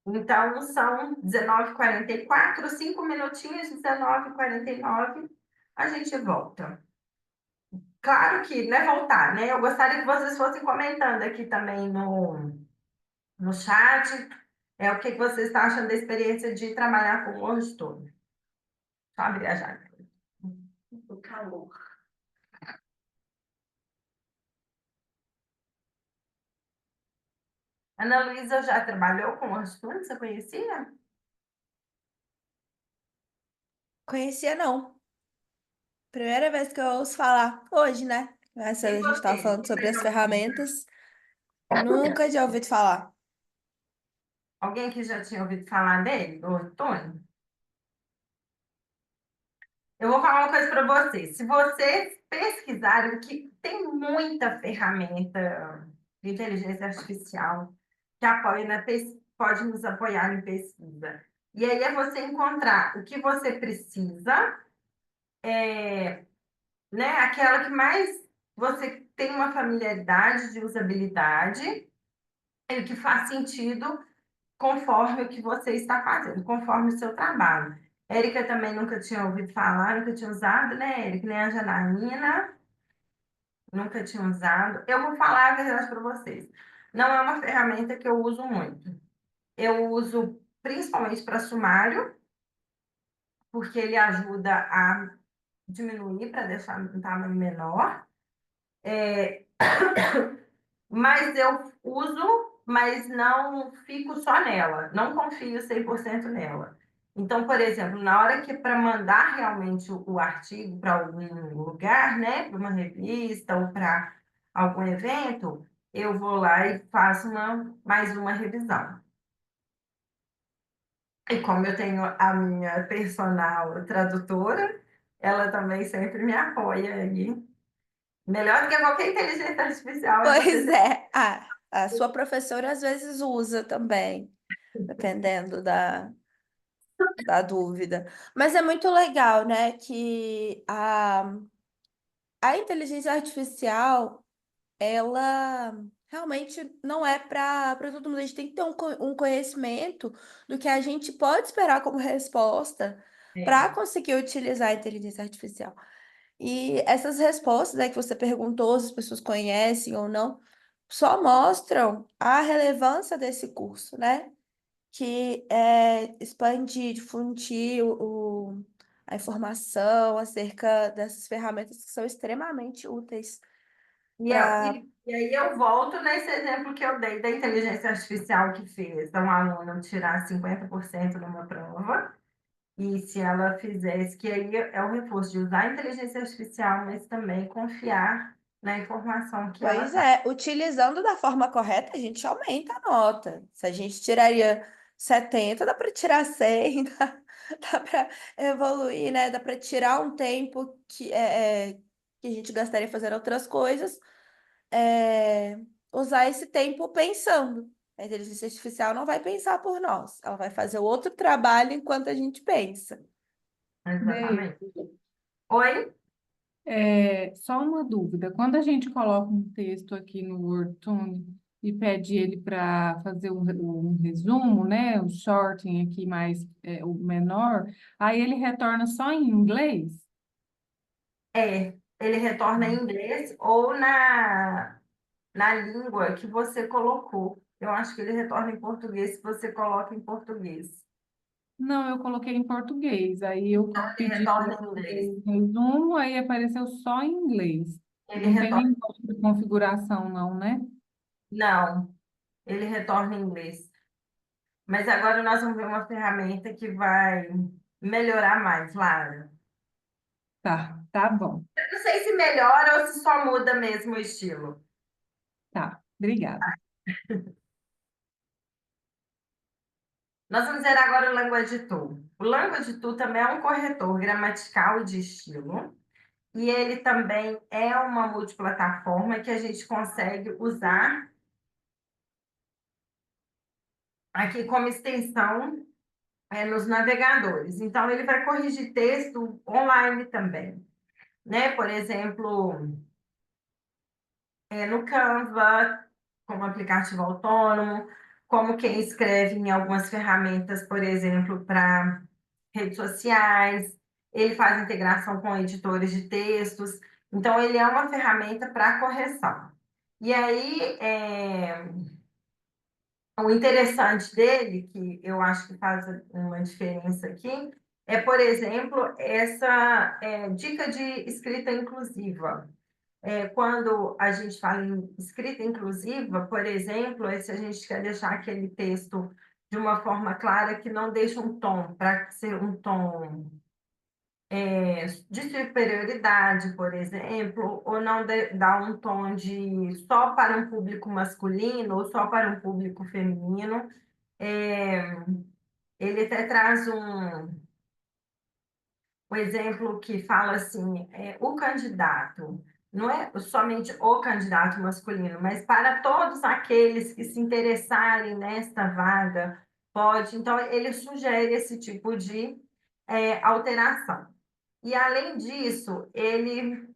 Então, são 19h44, 5 minutinhos, 19h49, a gente volta. Claro que, né, voltar, né? Eu gostaria que vocês fossem comentando aqui também no chat, o que vocês estão achando da experiência de trabalhar com o Wordstone. Só abrir a janela. O calor. Ana Luísa já trabalhou com o Wordstone? Você conhecia? Conhecia, não. Primeira vez que eu ouço falar hoje, né? Essa E a gente estava você? falando sobre as ferramentas. Nunca tinha ouvido falar. Alguém que já tinha ouvido falar dele, do Wordstone? Eu vou falar uma coisa para vocês. Se vocês pesquisarem, que tem muita ferramenta de inteligência artificial que apoia pode nos apoiar em pesquisa. E aí é você encontrar o que você precisa, né? Aquela que mais você tem uma familiaridade de usabilidade e que faz sentido conforme o que você está fazendo, conforme o seu trabalho. Érica também nunca tinha ouvido falar, nunca tinha usado, né, Érica? Nem a Janaína nunca tinha usado. Eu vou falar a verdade para vocês. Não é uma ferramenta que eu uso muito. Eu uso principalmente para sumário, porque ele ajuda a diminuir para deixar um tamanho menor. Mas eu uso, mas não fico só nela. Não confio 100% nela. Então, por exemplo, na hora que para mandar realmente o artigo para algum lugar, né, para uma revista ou para algum evento, eu vou lá e faço mais uma revisão. E como eu tenho a minha personal tradutora, ela também sempre me apoia aí. Melhor do que qualquer inteligência artificial é Pois você. é. Ah, a sua professora às vezes usa também, dependendo da dúvida. Mas é muito legal, né, que a inteligência artificial, ela realmente não é para todo mundo. A gente tem que ter um conhecimento do que a gente pode esperar como resposta para É, conseguir utilizar a inteligência artificial. E essas respostas, né, que você perguntou se as pessoas conhecem ou não, só mostram a relevância desse curso, né? Que é expandir, difundir a informação acerca dessas ferramentas que são extremamente úteis para. e aí eu volto nesse exemplo que eu dei da inteligência artificial que fez um aluno tirar 50% numa prova, e se ela fizesse, que aí é o reforço de usar a inteligência artificial, mas também confiar na informação que ela Pois está. é, utilizando da forma correta, a gente aumenta a nota. Se a gente tiraria 70, dá para tirar 100, dá para evoluir, né? Dá para tirar um tempo que a gente gastaria fazendo outras coisas, é, usar esse tempo pensando. A inteligência artificial não vai pensar por nós, ela vai fazer outro trabalho enquanto a gente pensa. Bem, Exatamente. Oi? só uma dúvida. Quando a gente coloca um texto aqui no Wordtune e pede ele para fazer um resumo, né, um shorting aqui mais o menor, aí ele retorna só em inglês? Ele retorna em inglês ou na língua que você colocou. Eu acho que ele retorna em português se você coloca em português. Não, eu coloquei em português. Aí eu Então, ele pedi retorna para em inglês. fazer o resumo, aí apareceu só em inglês. Ele Não tem retorna. nenhuma outra configuração, não, né? Não, ele retorna em inglês. Mas agora nós vamos ver uma ferramenta que vai melhorar mais, Lara. Tá bom. Eu não sei se melhora ou se só muda mesmo o estilo. Tá, obrigada. Nós vamos ver agora o Language Tool. O Language Tool também é um corretor gramatical de estilo. E ele também é uma multiplataforma que a gente consegue usar aqui como extensão nos navegadores. Então, ele vai corrigir texto online também, né? Por exemplo, no Canva, como aplicativo autônomo, como quem escreve em algumas ferramentas, por exemplo, para redes sociais, ele faz integração com editores de textos, então ele é uma ferramenta para correção. E aí, o interessante dele, que eu acho que faz uma diferença aqui, é, por exemplo, essa dica de escrita inclusiva. Quando a gente fala em escrita inclusiva, por exemplo, se a gente quer deixar aquele texto de uma forma clara que não deixa um tom, para ser um tom de superioridade, por exemplo, ou não dá um tom de só para um público masculino ou só para um público feminino. É, ele até traz um exemplo que fala assim, o candidato, não é somente o candidato masculino, mas para todos aqueles que se interessarem nesta vaga, pode. Então, ele sugere esse tipo de alteração. E, além disso, ele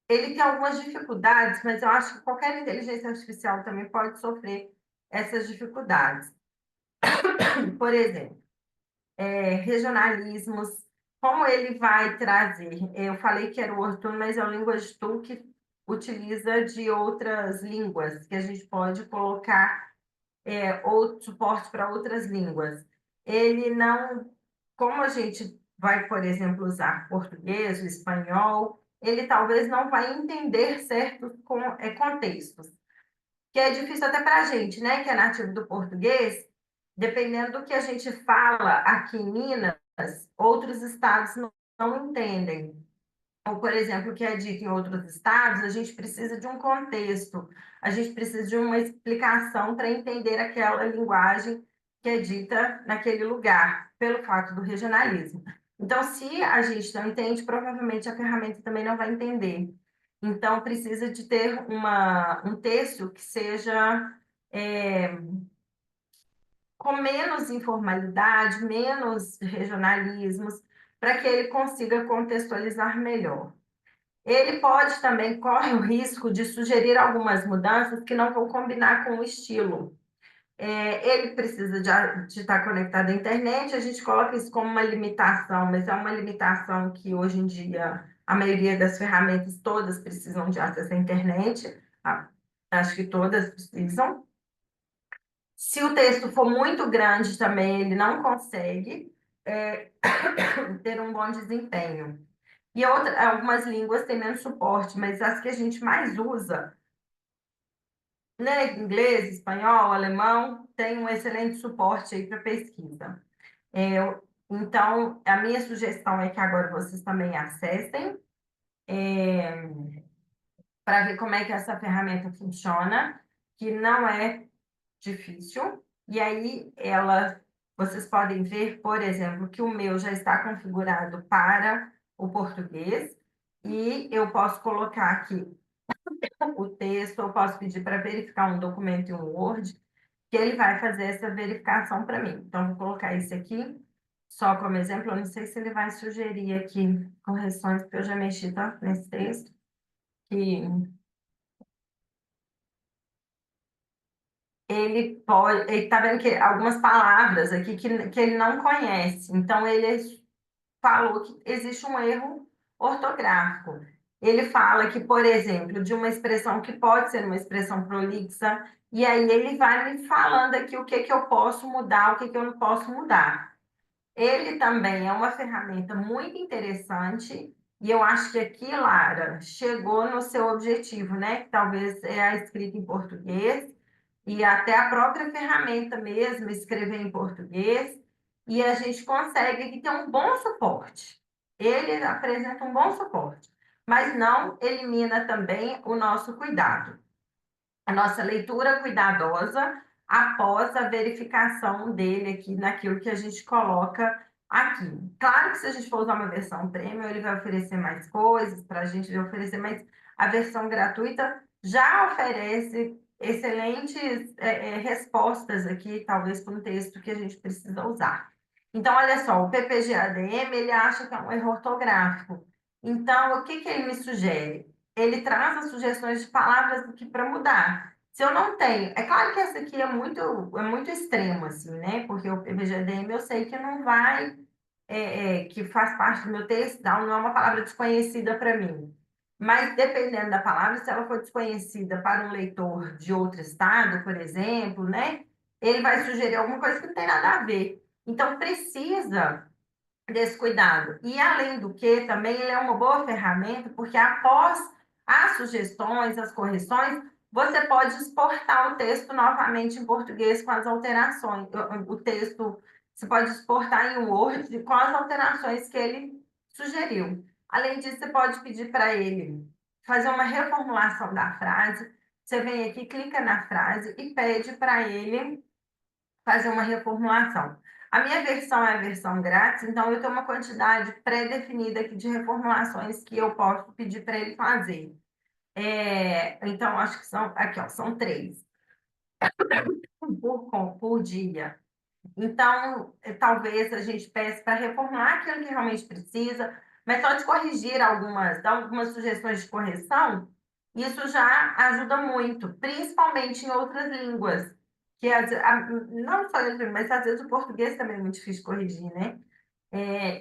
tem algumas dificuldades, mas eu acho que qualquer inteligência artificial também pode sofrer essas dificuldades. Por exemplo, regionalismos, como ele vai trazer? Eu falei que era o Ortoon, mas é o Language Tool que utiliza de outras línguas, que a gente pode colocar ou suporte para outras línguas. Ele não, como a gente vai, por exemplo, usar português, o espanhol, ele talvez não vai entender certos contextos, que é difícil até para a gente, né, que é nativo do português, dependendo do que a gente fala aqui em Minas, outros estados não entendem. Ou, por exemplo, o que é dito em outros estados, a gente precisa de um contexto, a gente precisa de uma explicação para entender aquela linguagem que é dita naquele lugar, pelo fato do regionalismo. Então, se a gente não entende, provavelmente a ferramenta também não vai entender. Então, precisa de ter um texto que seja com menos informalidade, menos regionalismos, para que ele consiga contextualizar melhor. Ele pode também, corre o risco de sugerir algumas mudanças que não vão combinar com o estilo. Ele precisa de estar conectado à internet, a gente coloca isso como uma limitação, mas é uma limitação que hoje em dia a maioria das ferramentas todas precisam de acesso à internet, acho que todas precisam. Se o texto for muito grande também, ele não consegue ter um bom desempenho. E algumas línguas têm menos suporte, mas as que a gente mais usa, né, inglês, espanhol, alemão, tem um excelente suporte aí para pesquisa. Então, a minha sugestão é que agora vocês também acessem para ver como é que essa ferramenta funciona, que não é difícil. E aí, vocês podem ver, por exemplo, que o meu já está configurado para o português, e eu posso colocar aqui o texto, eu posso pedir para verificar um documento em um Word, que ele vai fazer essa verificação para mim. Então, vou colocar esse aqui, só como exemplo, eu não sei se ele vai sugerir aqui correções, porque eu já mexi tanto nesse texto, que ele pode, ele está vendo que algumas palavras aqui que ele não conhece, então ele falou que existe um erro ortográfico. Ele fala que, por exemplo, de uma expressão que pode ser uma expressão prolixa, e aí ele vai me falando aqui o que que eu posso mudar, o que que eu não posso mudar. Ele também é uma ferramenta muito interessante, e eu acho que aqui, Lara, chegou no seu objetivo, né? Que talvez é a escrita em português, e até a própria ferramenta mesmo, escrever em português, e a gente consegue aqui ter um bom suporte. Ele apresenta um bom suporte, mas não elimina também o nosso cuidado, a nossa leitura cuidadosa após a verificação dele aqui naquilo que a gente coloca aqui. Claro que se a gente for usar uma versão premium, ele vai oferecer mais coisas para a gente oferecer, mas a versão gratuita já oferece excelentes respostas aqui, talvez para um texto que a gente precisa usar. Então, olha só, o PPG-ADM, ele acha que é um erro ortográfico. Então, o que que ele me sugere? Ele traz as sugestões de palavras aqui para mudar. Se eu não tenho, é claro que essa aqui é muito extremo, assim, né? Porque o PVGDM eu sei que não vai, que faz parte do meu texto, não é uma palavra desconhecida para mim. Mas dependendo da palavra, se ela for desconhecida para um leitor de outro estado, por exemplo, né? Ele vai sugerir alguma coisa que não tem nada a ver. Então, precisa desse cuidado. E além do que, também ele é uma boa ferramenta, porque após as sugestões, as correções, você pode exportar o texto novamente em português com as alterações. O texto você pode exportar em Word com as alterações que ele sugeriu. Além disso, você pode pedir para ele fazer uma reformulação da frase. Você vem aqui, clica na frase e pede para ele fazer uma reformulação. A minha versão é a versão grátis, então eu tenho uma quantidade pré-definida aqui de reformulações que eu posso pedir para ele fazer. Então, acho que são, aqui, ó, são 3 por dia. Então, talvez a gente peça para reformular aquilo que realmente precisa, mas só de corrigir dar algumas sugestões de correção, isso já ajuda muito, principalmente em outras línguas, que não só em outras línguas, mas às vezes o português também é muito difícil de corrigir, né?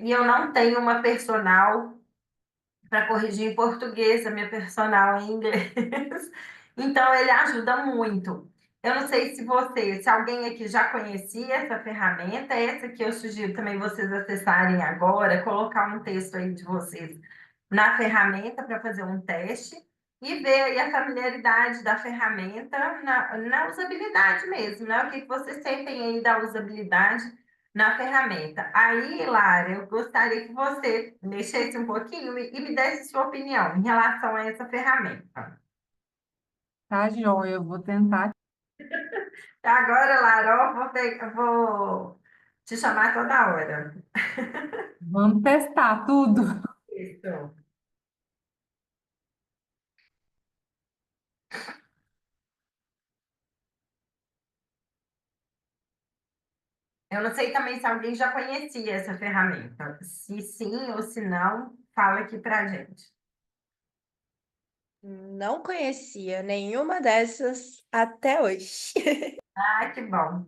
E eu não tenho uma personal para corrigir em português, a minha personal em inglês. Então, ele ajuda muito. Eu não sei se alguém aqui já conhecia essa ferramenta, essa que eu sugiro também vocês acessarem agora, colocar um texto aí de vocês na ferramenta para fazer um teste e ver aí a familiaridade da ferramenta na usabilidade mesmo, né? O que que vocês sentem aí da usabilidade na ferramenta. Aí, Lara, eu gostaria que você mexesse um pouquinho e me desse sua opinião em relação a essa ferramenta. Tá, joia, eu vou tentar. Agora, Lara, eu vou te chamar toda hora. Vamos testar tudo. Isso. Eu não sei também se alguém já conhecia essa ferramenta. Se sim ou se não, fala aqui pra gente. Não conhecia nenhuma dessas até hoje. Ah, que bom.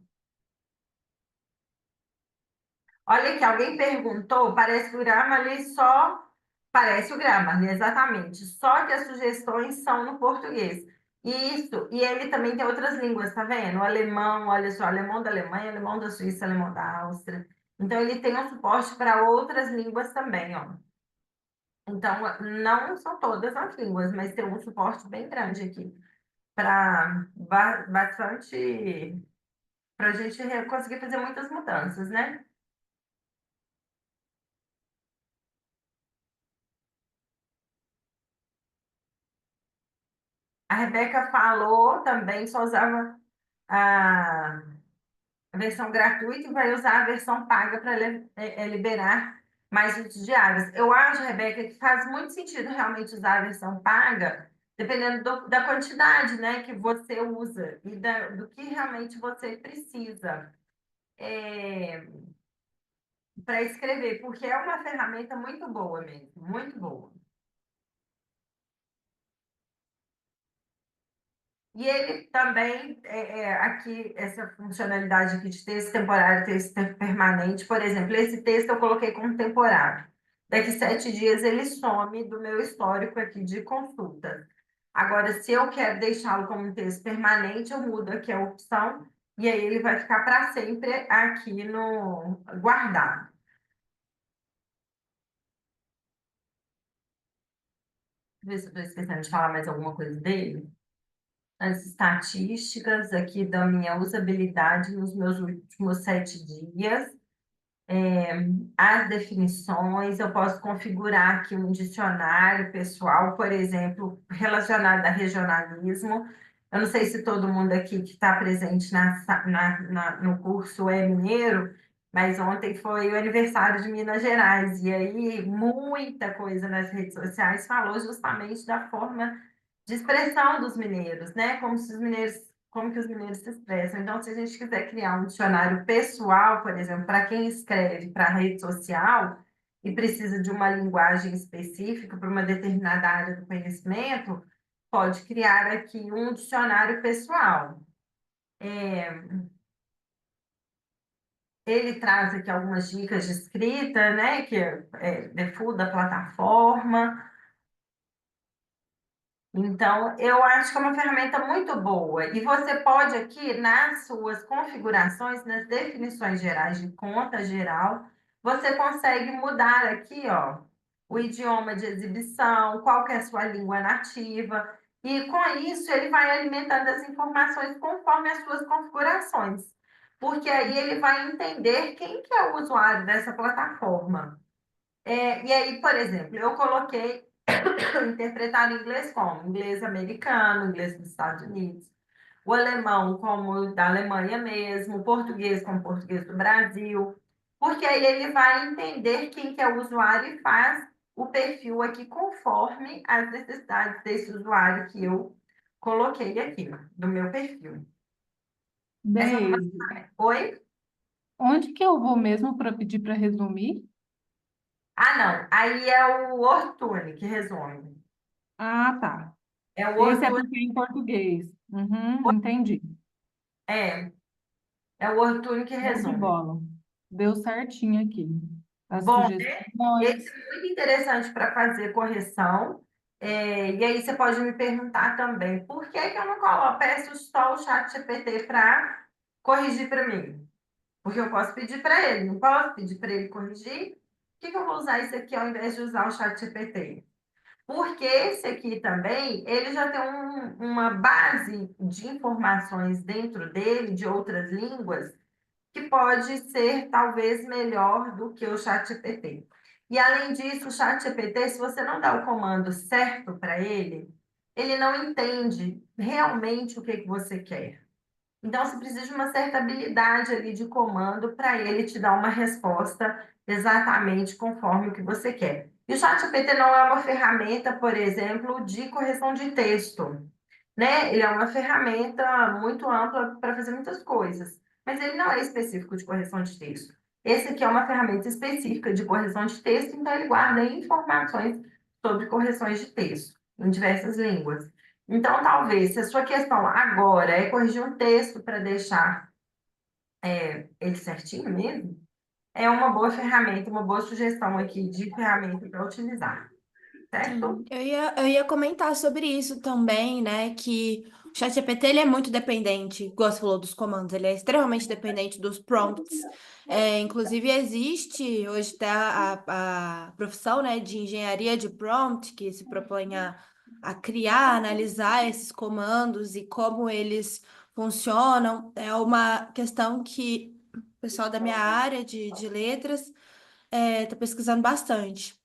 Olha aqui, alguém perguntou, parece que o Grammarly só... Parece o Grammarly, exatamente. Só que as sugestões são no português. Isso, e ele também tem outras línguas, tá vendo? O alemão, olha só, alemão da Alemanha, alemão da Suíça, alemão da Áustria. Então, ele tem um suporte para outras línguas também, ó. Então, não são todas as línguas, mas tem um suporte bem grande aqui para bastante... Para a gente conseguir fazer muitas mudanças, né? A Rebeca falou também, só usava a versão gratuita e vai usar a versão paga para liberar mais leitos diários. Eu acho, Rebeca, que faz muito sentido realmente usar a versão paga, dependendo da quantidade, né, que você usa e do que realmente você precisa para escrever, porque é uma ferramenta muito boa mesmo, muito boa. E ele também, aqui, essa funcionalidade aqui de texto temporário, texto permanente, por exemplo, esse texto eu coloquei como temporário. Daqui 7 dias ele some do meu histórico aqui de consulta. Agora, se eu quero deixá-lo como um texto permanente, eu mudo aqui a opção e aí ele vai ficar para sempre aqui no guardado. Deixa eu ver se eu estou esquecendo de falar mais alguma coisa dele. As estatísticas aqui da minha usabilidade nos meus últimos 7 dias. As definições, eu posso configurar aqui um dicionário pessoal, por exemplo, relacionado a regionalismo. Eu não sei se todo mundo aqui que está presente no curso é mineiro, mas ontem foi o aniversário de Minas Gerais, e aí muita coisa nas redes sociais falou justamente da forma de expressão dos mineiros, né? Como que os mineiros se expressam. Então, se a gente quiser criar um dicionário pessoal, por exemplo, para quem escreve para a rede social e precisa de uma linguagem específica para uma determinada área do conhecimento, pode criar aqui um dicionário pessoal. Ele traz aqui algumas dicas de escrita, né, que é default da plataforma. Então, eu acho que é uma ferramenta muito boa. E você pode aqui, nas suas configurações, nas definições gerais de conta geral, você consegue mudar aqui, ó, o idioma de exibição, qual que é a sua língua nativa. E com isso, ele vai alimentando as informações conforme as suas configurações. Porque aí ele vai entender quem que é o usuário dessa plataforma. E aí, por exemplo, eu coloquei interpretar inglês como inglês americano, inglês dos Estados Unidos, o alemão como da Alemanha mesmo, o português como português do Brasil, porque aí ele vai entender quem que é o usuário e faz o perfil aqui conforme as necessidades desse usuário que eu coloquei aqui, do meu perfil. Essa foi Daisy, uma... Oi? onde que eu vou mesmo para pedir para resumir? Ah, não. Aí é o Ortune que resume. Ah, tá. É o Esse é Ortune, porque é em português. Uhum, entendi. é, é o Ortune que Show de resume. bola. Deu certinho aqui. As Bom, esse sugestões. é muito interessante para fazer correção. E aí você pode me perguntar também, por que que eu não coloco, peço só o chat GPT para corrigir para mim? Porque eu posso pedir para ele, não posso pedir para ele corrigir? Por que que eu vou usar isso aqui ao invés de usar o chat GPT? Porque esse aqui também, ele já tem uma base de informações dentro dele, de outras línguas, que pode ser talvez melhor do que o ChatGPT. E além disso, o ChatGPT, se você não dá o comando certo para ele não entende realmente o que que você quer. Então, você precisa de uma certa habilidade ali de comando para ele te dar uma resposta exatamente conforme o que você quer. E o ChatGPT não é uma ferramenta, por exemplo, de correção de texto, né? Ele é uma ferramenta muito ampla para fazer muitas coisas, mas ele não é específico de correção de texto. Esse aqui é uma ferramenta específica de correção de texto, então ele guarda informações sobre correções de texto em diversas línguas. Então, talvez, se a sua questão agora é corrigir um texto para deixar ele certinho mesmo, é uma boa ferramenta, uma boa sugestão aqui de ferramenta para utilizar, certo? Sim, eu ia comentar sobre isso também, né? Que o ChatGPT ele é muito dependente, igual você falou dos comandos, ele é extremamente dependente dos prompts. Inclusive, existe hoje até a profissão, né, de engenharia de prompt, que se propõe a criar, analisar esses comandos e como eles funcionam. É uma questão que o pessoal da minha área de letras está pesquisando bastante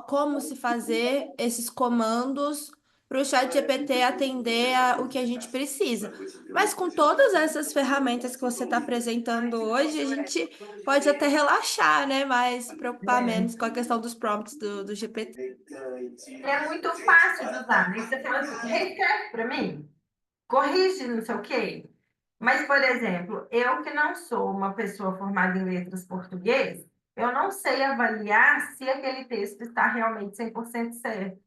como se fazer esses comandos para o chat GPT atender o que a gente precisa. Mas com todas essas ferramentas que você está apresentando hoje, a gente pode até relaxar, né? Mas se preocupar menos com a questão dos prompts do GPT. Ele é muito fácil de usar, né? Você fala assim, reescreve para mim, corrige não sei o quê. Mas, por exemplo, eu que não sou uma pessoa formada em letras português, eu não sei avaliar se aquele texto está realmente 100% certo.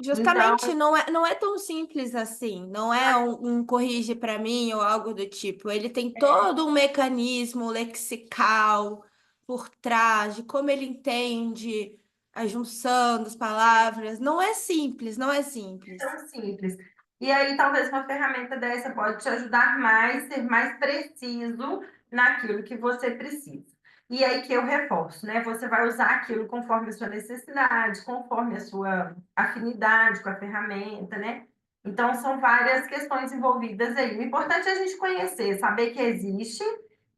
Então, Justamente, não é tão simples assim, não é um corrige para mim ou algo do tipo. Ele tem todo um mecanismo lexical por trás de como ele entende a junção das palavras. Não é simples, não é simples. Tão simples. E aí, talvez uma ferramenta dessa pode te ajudar mais, ser mais preciso naquilo que você precisa. E aí que eu reforço, né? Você vai usar aquilo conforme a sua necessidade, conforme a sua afinidade com a ferramenta, né? Então, são várias questões envolvidas aí. O importante é a gente conhecer, saber que existe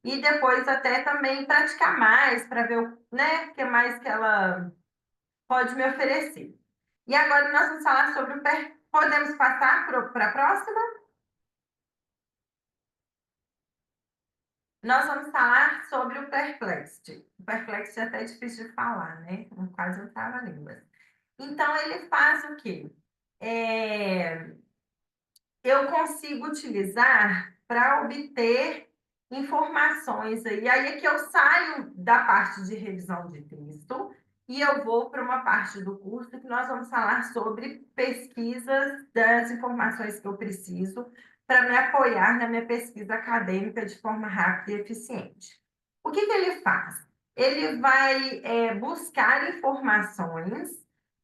e depois até também praticar mais para ver né, o que mais que ela pode me oferecer. E agora nós vamos falar sobre o Podemos passar para a próxima? Nós vamos falar sobre o Perplexity. O Perplexity é até difícil de falar, né? Quase não trava-língua. Então, ele faz o quê? Eu consigo utilizar para obter informações aí. Aí é que eu saio da parte de revisão de texto e eu vou para uma parte do curso que nós vamos falar sobre pesquisas das informações que eu preciso para me apoiar na minha pesquisa acadêmica de forma rápida e eficiente. O que ele faz? Ele vai buscar informações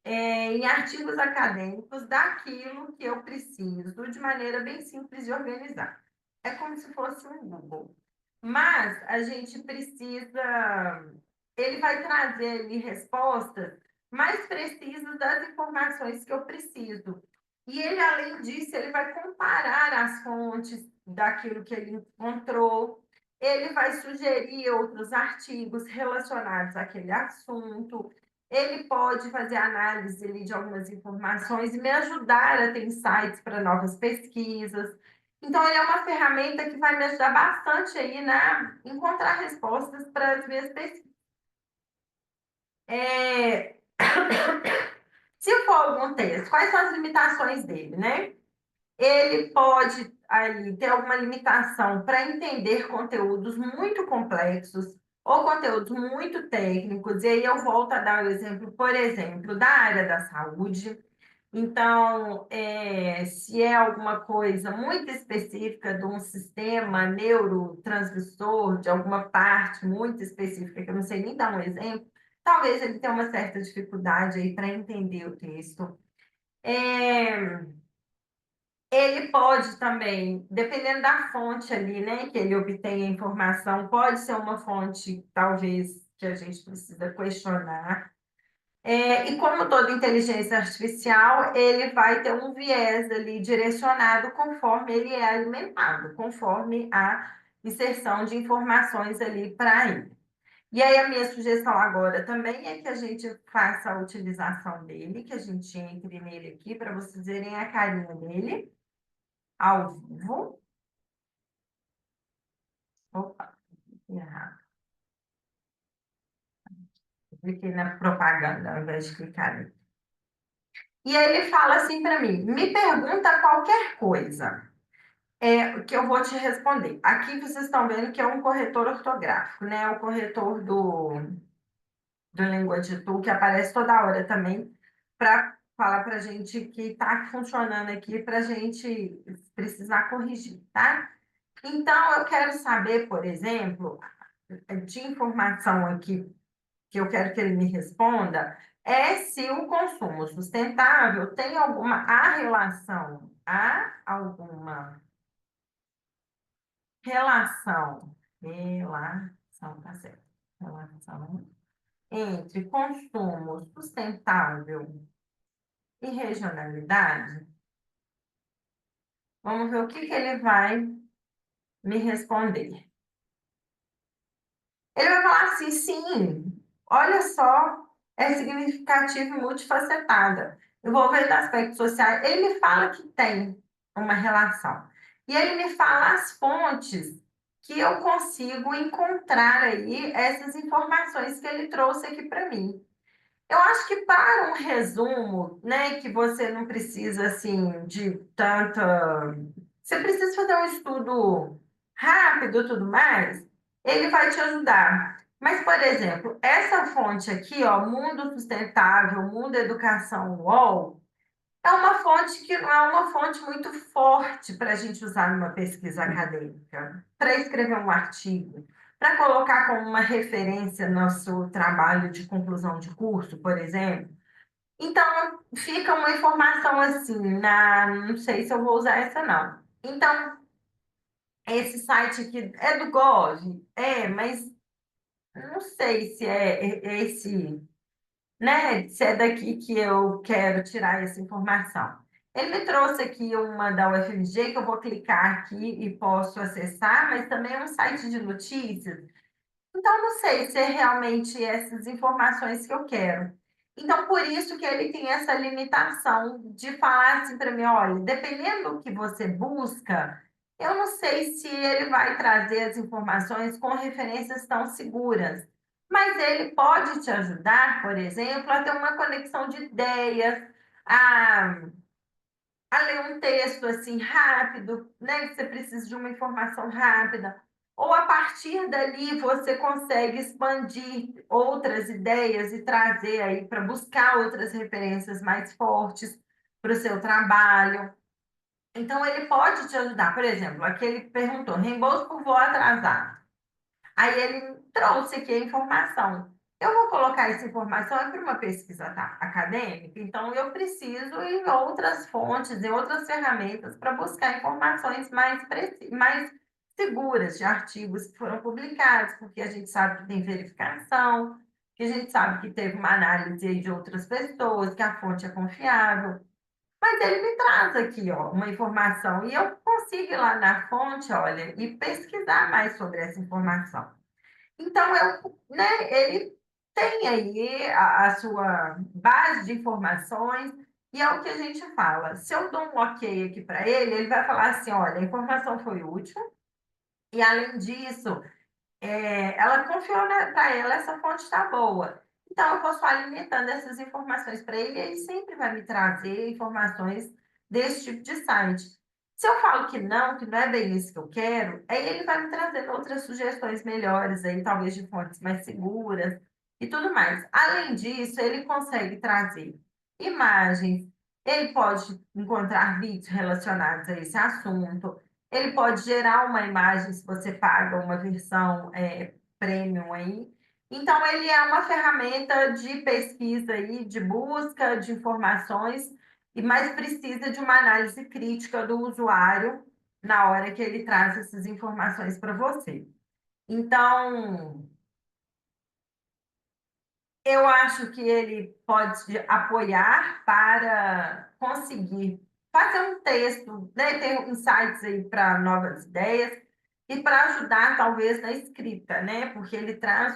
em artigos acadêmicos daquilo que eu preciso de maneira bem simples de organizar. É como se fosse um Google. Mas a gente precisa. Ele vai trazer ali respostas mais precisas das informações que eu preciso. E ele, além disso, ele vai comparar as fontes daquilo que ele encontrou. Ele vai sugerir outros artigos relacionados àquele assunto. Ele pode fazer análise ali, de algumas informações e me ajudar a ter insights para novas pesquisas. Então, ele é uma ferramenta que vai me ajudar bastante aí na encontrar respostas para as minhas pesquisas. Se for algum texto, quais são as limitações dele, né? Ele pode aí ter alguma limitação para entender conteúdos muito complexos ou conteúdos muito técnicos, e aí eu volto a dar o exemplo, por exemplo, da área da saúde. Então, se é alguma coisa muito específica de um sistema neurotransmissor, de alguma parte muito específica, que eu não sei nem dar um exemplo, talvez ele tenha uma certa dificuldade aí para entender o texto. Ele pode também, dependendo da fonte ali, né, que ele obtém a informação, pode ser uma fonte, talvez, que a gente precisa questionar. E como toda inteligência artificial, ele vai ter um viés ali direcionado conforme ele é alimentado, conforme a inserção de informações ali para ele. E aí, a minha sugestão agora também é que a gente faça a utilização dele, que a gente entre nele aqui, para vocês verem a carinha dele ao vivo. Opa, errado. Cliquei na propaganda ao invés de clicar ali. E aí ele fala assim para mim: me pergunta qualquer coisa, que eu vou te responder. Aqui vocês estão vendo que é um corretor ortográfico, né? O corretor do Language Tool, que aparece toda hora também, para falar para a gente que está funcionando aqui, para a gente precisar corrigir, tá? Então, eu quero saber, por exemplo, de informação aqui que eu quero que ele me responda, é se o consumo sustentável tem alguma relação, tá certo, relação entre consumo sustentável e regionalidade. Vamos ver o que ele vai me responder. Ele vai falar assim: sim, olha só, é significativo e multifacetada, envolvendo aspectos sociais. Ele me fala que tem uma relação. E ele me fala as fontes que eu consigo encontrar aí essas informações que ele trouxe aqui para mim. Eu acho que para um resumo, né, que você não precisa assim de tanta, você precisa fazer um estudo rápido, e tudo mais, ele vai te ajudar. Mas, por exemplo, essa fonte aqui, ó, Mundo Sustentável, Mundo Educação UOL, é uma fonte que não é uma fonte muito forte para a gente usar numa pesquisa acadêmica, para escrever um artigo. para colocar como uma referência nosso trabalho de conclusão de curso, por exemplo. Então, fica uma informação assim, não sei se eu vou usar essa não. Então, esse site aqui é do Gov? Mas não sei se é esse, né? Se é daqui que eu quero tirar essa informação. Ele me trouxe aqui uma da UFMG que eu vou clicar aqui e posso acessar, mas também é um site de notícias. Então, não sei se é realmente essas informações que eu quero. Então, por isso que ele tem essa limitação de falar assim para mim, olha, dependendo do que você busca, eu não sei se ele vai trazer as informações com referências tão seguras. Mas ele pode te ajudar, por exemplo, a ter uma conexão de ideias, a ler um texto assim rápido, né? Que você precisa de uma informação rápida. Ou a partir dali você consegue expandir outras ideias e trazer aí para buscar outras referências mais fortes para o seu trabalho. Então, ele pode te ajudar. Por exemplo, aqui ele perguntou: reembolso por voo atrasado. Aí ele trouxe aqui a informação. Eu vou colocar essa informação para uma pesquisa acadêmica, então eu preciso ir em outras fontes, em outras ferramentas para buscar informações mais seguras de artigos que foram publicados, porque a gente sabe que tem verificação, que a gente sabe que teve uma análise aí de outras pessoas, que a fonte é confiável. Mas ele me traz aqui, ó, uma informação e eu consigo ir lá na fonte, olha, e pesquisar mais sobre essa informação. Então, ele tem aí a sua base de informações e é o que a gente fala. Se eu dou um ok aqui para ele vai falar assim, olha, a informação foi útil e, além disso, ela confiou para ela, essa fonte está boa. Então, eu vou só alimentando essas informações para ele e ele sempre vai me trazer informações desse tipo de site. Se eu falo que não é bem isso que eu quero, aí ele vai me trazendo outras sugestões melhores, aí, talvez de fontes mais seguras e tudo mais. Além disso, ele consegue trazer imagens, ele pode encontrar vídeos relacionados a esse assunto, ele pode gerar uma imagem se você paga uma versão premium aí. Então, ele é uma ferramenta de pesquisa aí, de busca de informações, mas precisa de uma análise crítica do usuário na hora que ele traz essas informações para você. Então, eu acho que ele pode apoiar para conseguir fazer um texto, né? Ter insights aí para novas ideias e para ajudar, talvez, na escrita, né? Porque ele traz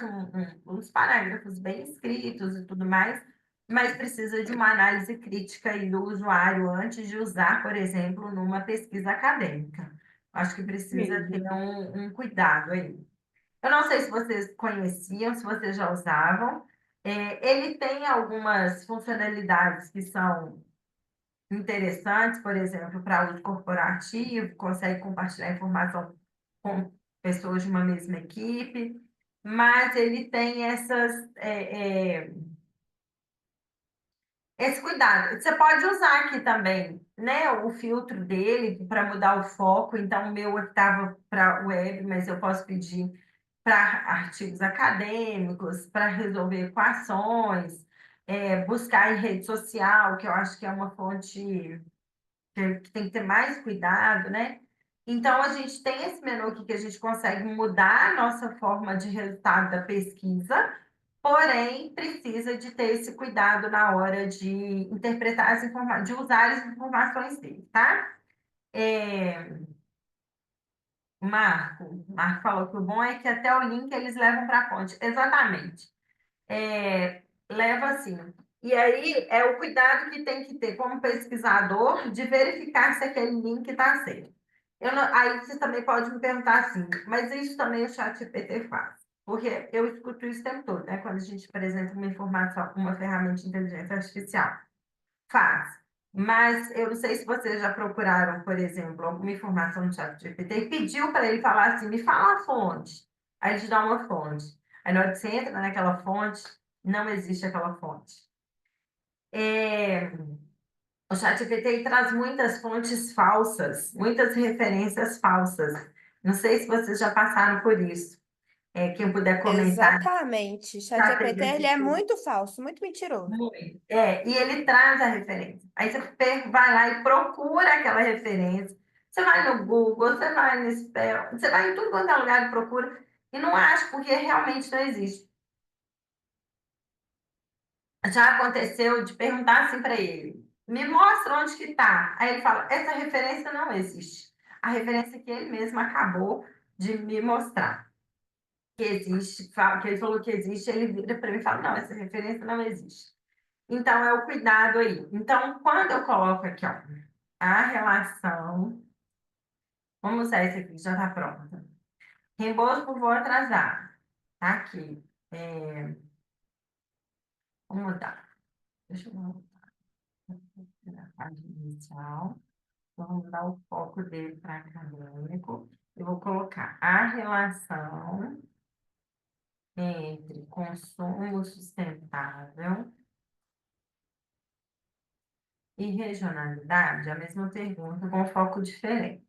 uns parágrafos bem escritos e tudo mais, mas precisa de uma análise crítica aí do usuário antes de usar, por exemplo, numa pesquisa acadêmica. Acho que precisa ter Entendi. um cuidado aí. Eu não sei se vocês conheciam, se vocês já usavam. Ele tem algumas funcionalidades que são interessantes, por exemplo, para uso corporativo, consegue compartilhar informação com pessoas de uma mesma equipe, mas ele tem esse cuidado. Você pode usar aqui também, né, o filtro dele para mudar o foco. Então, o meu estava para web, mas eu posso pedir para artigos acadêmicos, para resolver equações, buscar em rede social, que eu acho que é uma fonte que tem que ter mais cuidado, né? Então, a gente tem esse menu aqui que a gente consegue mudar a nossa forma de resultado da pesquisa, porém, precisa de ter esse cuidado na hora de interpretar as informações, de usar as informações dele, tá? Marco falou que o bom é que até o link eles levam para a fonte. Exatamente. Leva assim. E aí é o cuidado que tem que ter como pesquisador de verificar se aquele link está certo. Aí você também pode me perguntar assim, mas isso também o ChatGPT faz. Porque eu escuto isso o tempo todo, né? Quando a gente apresenta uma informação, uma ferramenta de inteligência artificial. Faz. Mas eu não sei se vocês já procuraram, por exemplo, alguma informação no ChatGPT e pediu para ele falar assim, me fala a fonte. Aí ele te dá uma fonte. Aí na hora que você entra naquela fonte, não existe aquela fonte. O ChatGPT traz muitas fontes falsas, muitas referências falsas. Não sei se vocês já passaram por isso. Quem puder comentar, Exatamente. já ChatGPT, teve ele é esse muito falso, muito mentiroso. muito. E ele traz a referência. Aí você vai lá e procura aquela referência. Você vai no Google, você vai no Spell, você vai em tudo quanto é lugar e procura, e não acha, porque realmente não existe. Já aconteceu de perguntar assim para ele: me mostra onde que está. Aí ele fala: essa referência não existe. A referência que ele mesmo acabou de me mostrar que existe, que ele falou que existe, ele vira para mim e fala: não, essa referência não existe. Então, é o cuidado aí. Então, quando eu coloco aqui, ó, a relação, vamos usar esse aqui, já está pronto. Reembolso por voo atrasado. Tá aqui. Vamos mudar. Deixa eu voltar na página inicial. Vamos dar o foco dele para acadêmico. Eu vou colocar a relação entre consumo sustentável e regionalidade, a mesma pergunta com foco diferente.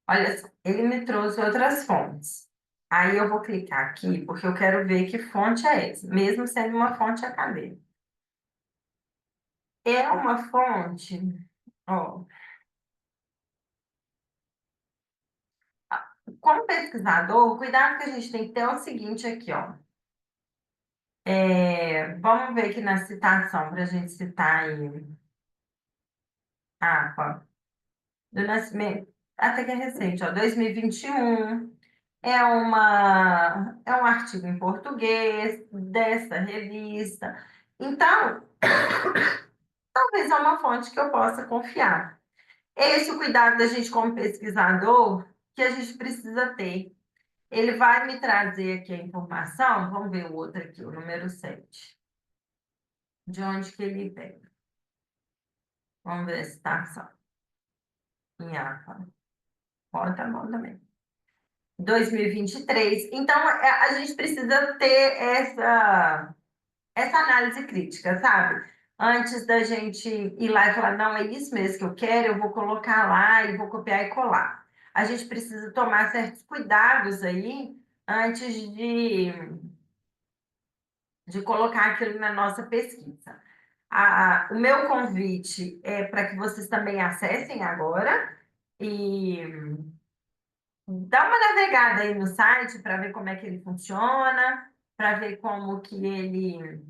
Olha só, ele me trouxe outras fontes. Aí eu vou clicar aqui, porque eu quero ver que fonte é essa, mesmo sendo uma fonte acadêmica. É uma fonte, ó, como pesquisador, o cuidado que a gente tem que ter é o seguinte aqui, ó. Vamos ver aqui na citação, para a gente citar aí. Ó, do nascimento, até que é recente, ó, 2021. É um artigo em português dessa revista. Então, talvez é uma fonte que eu possa confiar. Esse é o cuidado da gente como pesquisador que a gente precisa ter. Ele vai me trazer aqui a informação, vamos ver o outro aqui, o número 7. De onde que ele vem? Vamos ver a citação. Em APA. Bota a mão também. 2023. Então, a gente precisa ter essa análise crítica, sabe? Antes da gente ir lá e falar, não, é isso mesmo que eu quero, eu vou colocar lá e vou copiar e colar. A gente precisa tomar certos cuidados aí antes de colocar aquilo na nossa pesquisa. O meu convite é para que vocês também acessem agora e dá uma navegada aí no site para ver como é que ele funciona, para ver como que ele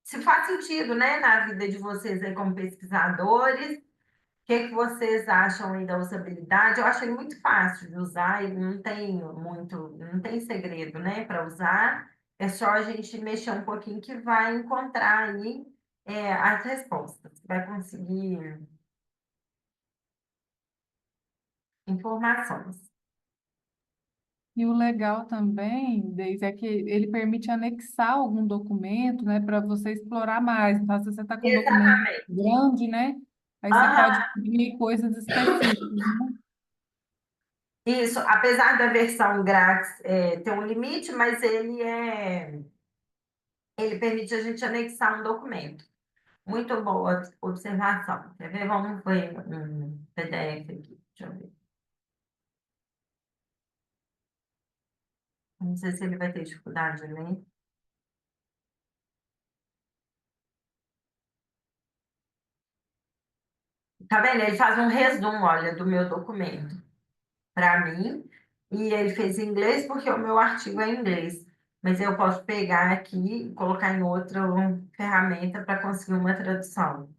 se faz sentido, né, na vida de vocês aí como pesquisadores. O que que vocês acham aí da usabilidade? Eu achei muito fácil de usar e não tem segredo, né, para usar. É só a gente mexer um pouquinho que vai encontrar aí as respostas, vai conseguir informações. E o legal também, Deise, é que ele permite anexar algum documento, né, para você explorar mais. Então, se você está com um documento Exatamente. grande, né, aí você pode Aham. pedir coisas específicas, né? Isso, apesar da versão grátis ter um limite, mas ele permite a gente anexar um documento. Muito boa observação. Quer ver? Vamos ver um PDF aqui. Deixa eu ver. Não sei se ele vai ter dificuldade de ler. Tá vendo? Ele faz um resumo, olha, do meu documento para mim. E ele fez em inglês porque o meu artigo é em inglês. Mas eu posso pegar aqui e colocar em outra ferramenta para conseguir uma tradução.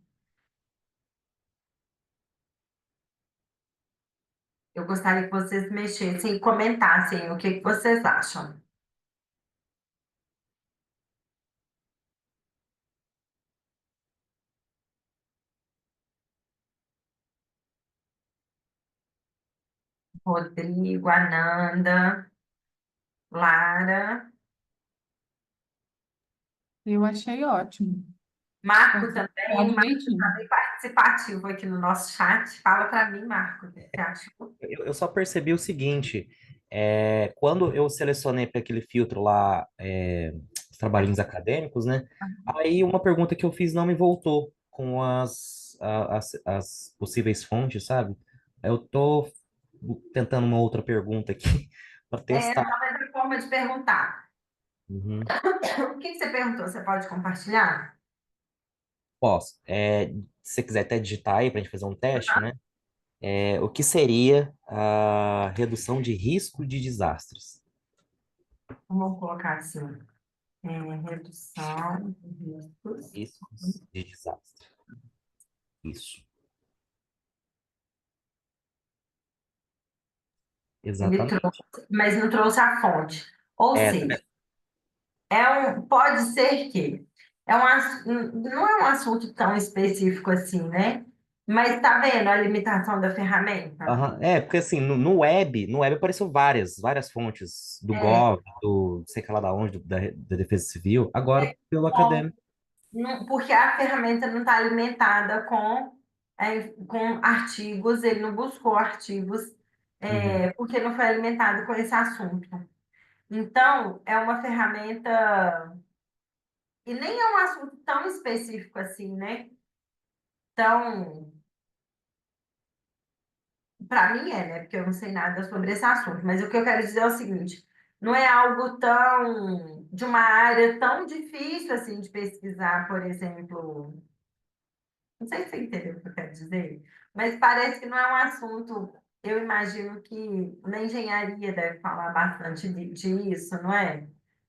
Eu gostaria que vocês mexessem e comentassem o que que vocês acham. Rodrigo, Ananda, Lara, Eu achei ótimo. Marco Consegui falar também. Marco está direitinho. bem participativo aqui no nosso chat. Fala para mim, Marco, o que você achou? Eu só percebi o seguinte, quando eu selecionei para aquele filtro lá, os trabalhinhos acadêmicos, né? Aí uma pergunta que eu fiz não me voltou com as possíveis fontes, sabe? Eu tô tentando uma outra pergunta aqui para testar. Talvez a forma de perguntar. Uhum. O que que você perguntou? Você pode compartilhar? Posso. Se você quiser até digitar aí para a gente fazer um teste, né? O que seria a redução de risco de desastres? Vamos colocar assim, redução de riscos. Riscos de desastre. Isso. Ele Exatamente. trouxe, mas não trouxe a fonte. Ou É, seja, pode ser que não é um assunto tão específico assim, né? Mas tá vendo a limitação da ferramenta? porque assim, no web apareceu várias fontes do É, Gov, do sei que lá da onde, da Defesa Civil, agora pelo acadêmico. porque a ferramenta não está alimentada com artigos, ele não buscou artigos, Uhum. porque não foi alimentado com esse assunto. Então, é uma ferramenta, e nem é um assunto tão específico assim, né? Então, para mim né? Porque eu não sei nada sobre esse assunto, mas o que eu quero dizer é o seguinte: não é algo de uma área tão difícil assim de pesquisar, por exemplo. Não sei se você entendeu o que eu quero dizer, mas parece que não é um assunto. Eu imagino que na engenharia deve falar bastante disso, não é?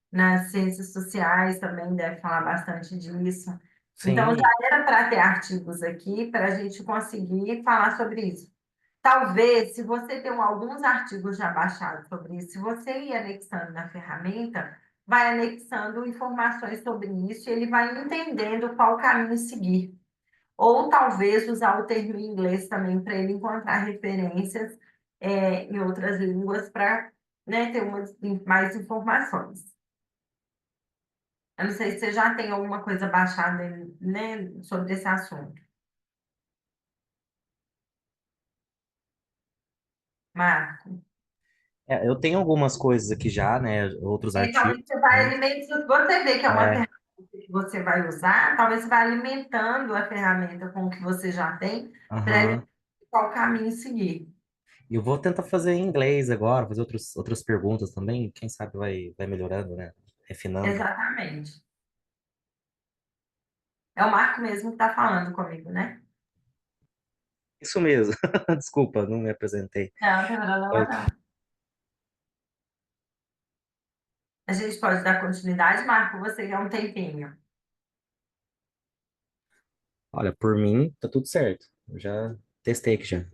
Nas ciências sociais também deve falar bastante disso. Então, já Sim, era para ter artigos aqui para a gente conseguir falar sobre isso. Talvez, se você tem alguns artigos já baixados sobre isso, se você ir anexando na ferramenta, vai anexando informações sobre isso e ele vai entendendo qual caminho seguir. Ou talvez usar o termo em inglês também para ele encontrar referências em outras línguas para, né, ter mais informações. Eu não sei se você já tem alguma coisa baixada, né, sobre esse assunto. Marco. eu tenho algumas coisas aqui já, né? Outros Então, artigos. você vai Né? alimentando, você vê que é uma É, ferramenta que você vai usar, talvez você vai alimentando a ferramenta com o que você já tem, para ele aham. qual caminho seguir. E eu vou tentar fazer em inglês agora, fazer outras perguntas também. Quem sabe vai melhorando, né? Refinando. Exatamente. É o Marco mesmo que está falando comigo, né? Isso mesmo. Desculpa, não me apresentei. Não, não tem problema não. A gente pode dar continuidade, Marco, você quer um tempinho. Olha, por mim, tá tudo certo. Eu já testei aqui já.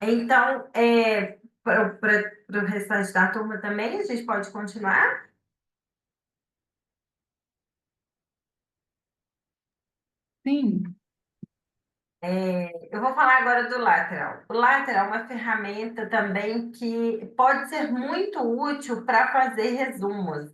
Então, para o restante da turma também, a gente pode continuar? Sim, Eu vou falar agora do Lateral. O Lateral é uma ferramenta também que pode ser muito útil para fazer resumos.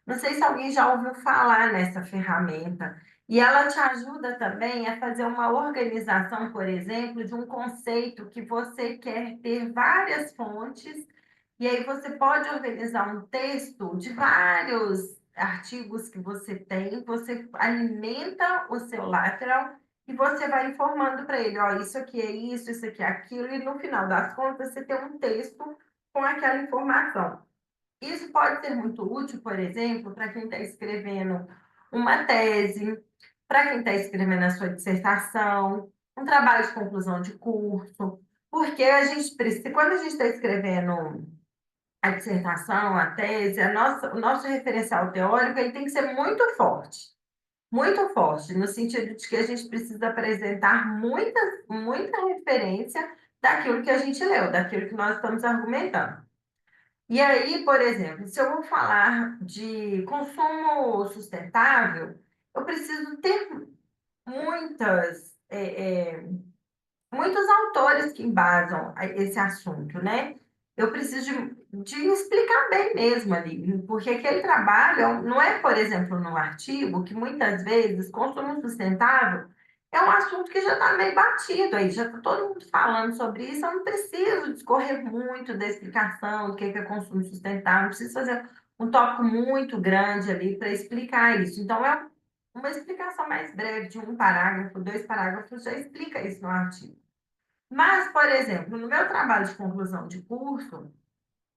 Não sei se alguém já ouviu falar nessa ferramenta. E ela te ajuda também a fazer uma organização, por exemplo, de um conceito que você quer ter várias fontes, e aí você pode organizar um texto de vários artigos que você alimenta o seu Lateral e você vai informando para ele, ó, isso aqui é isso aqui é aquilo, e no final das contas você tem um texto com aquela informação. Isso pode ser muito útil, por exemplo, para quem está escrevendo uma tese, para quem está escrevendo a sua dissertação, um trabalho de conclusão de curso, porque a gente precisa, quando a gente está escrevendo a dissertação, a tese, o nosso referencial teórico ele tem que ser muito forte, no sentido de que a gente precisa apresentar muita referência daquilo que a gente leu, daquilo que nós estamos argumentando. E aí, por exemplo, se eu vou falar de consumo sustentável, eu preciso ter muitas, muitos autores que embasam esse assunto, né? Eu preciso de explicar bem mesmo ali, porque aquele trabalho não é, por exemplo, no artigo, que muitas vezes consumo sustentável é um assunto que já está meio batido aí, já está todo mundo falando sobre isso, eu não preciso discorrer muito da explicação do que é consumo sustentável, não preciso fazer um tópico muito grande ali para explicar isso. Então, é uma explicação mais breve, de um parágrafo, dois parágrafos, já explica isso no artigo. Mas, por exemplo, no meu trabalho de conclusão de curso,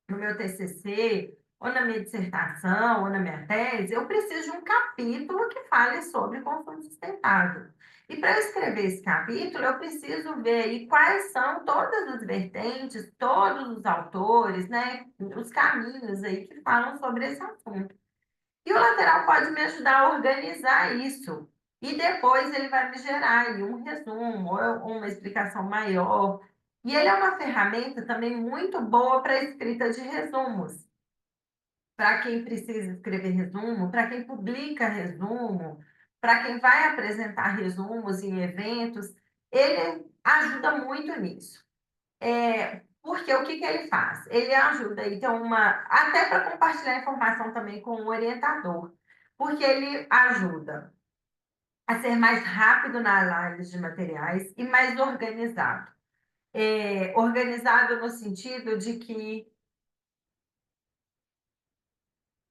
no meu TCC, ou na minha dissertação, ou na minha tese, eu preciso de um capítulo que fale sobre consumo sustentável. E para eu escrever esse capítulo, eu preciso ver aí quais são todas as vertentes, todos os autores, né, os caminhos aí que falam sobre esse assunto. E o lateral pode me ajudar a organizar isso. E depois ele vai me gerar aí um resumo ou uma explicação maior. E ele é uma ferramenta também muito boa para a escrita de resumos. Para quem precisa escrever resumo, para quem publica resumo, para quem vai apresentar resumos em eventos, ele ajuda muito nisso. Porque o que que ele faz? Ele ajuda aí, então, até para compartilhar informação também com o orientador, porque ele ajuda a ser mais rápido na análise de materiais e mais organizado. Organizado no sentido de que,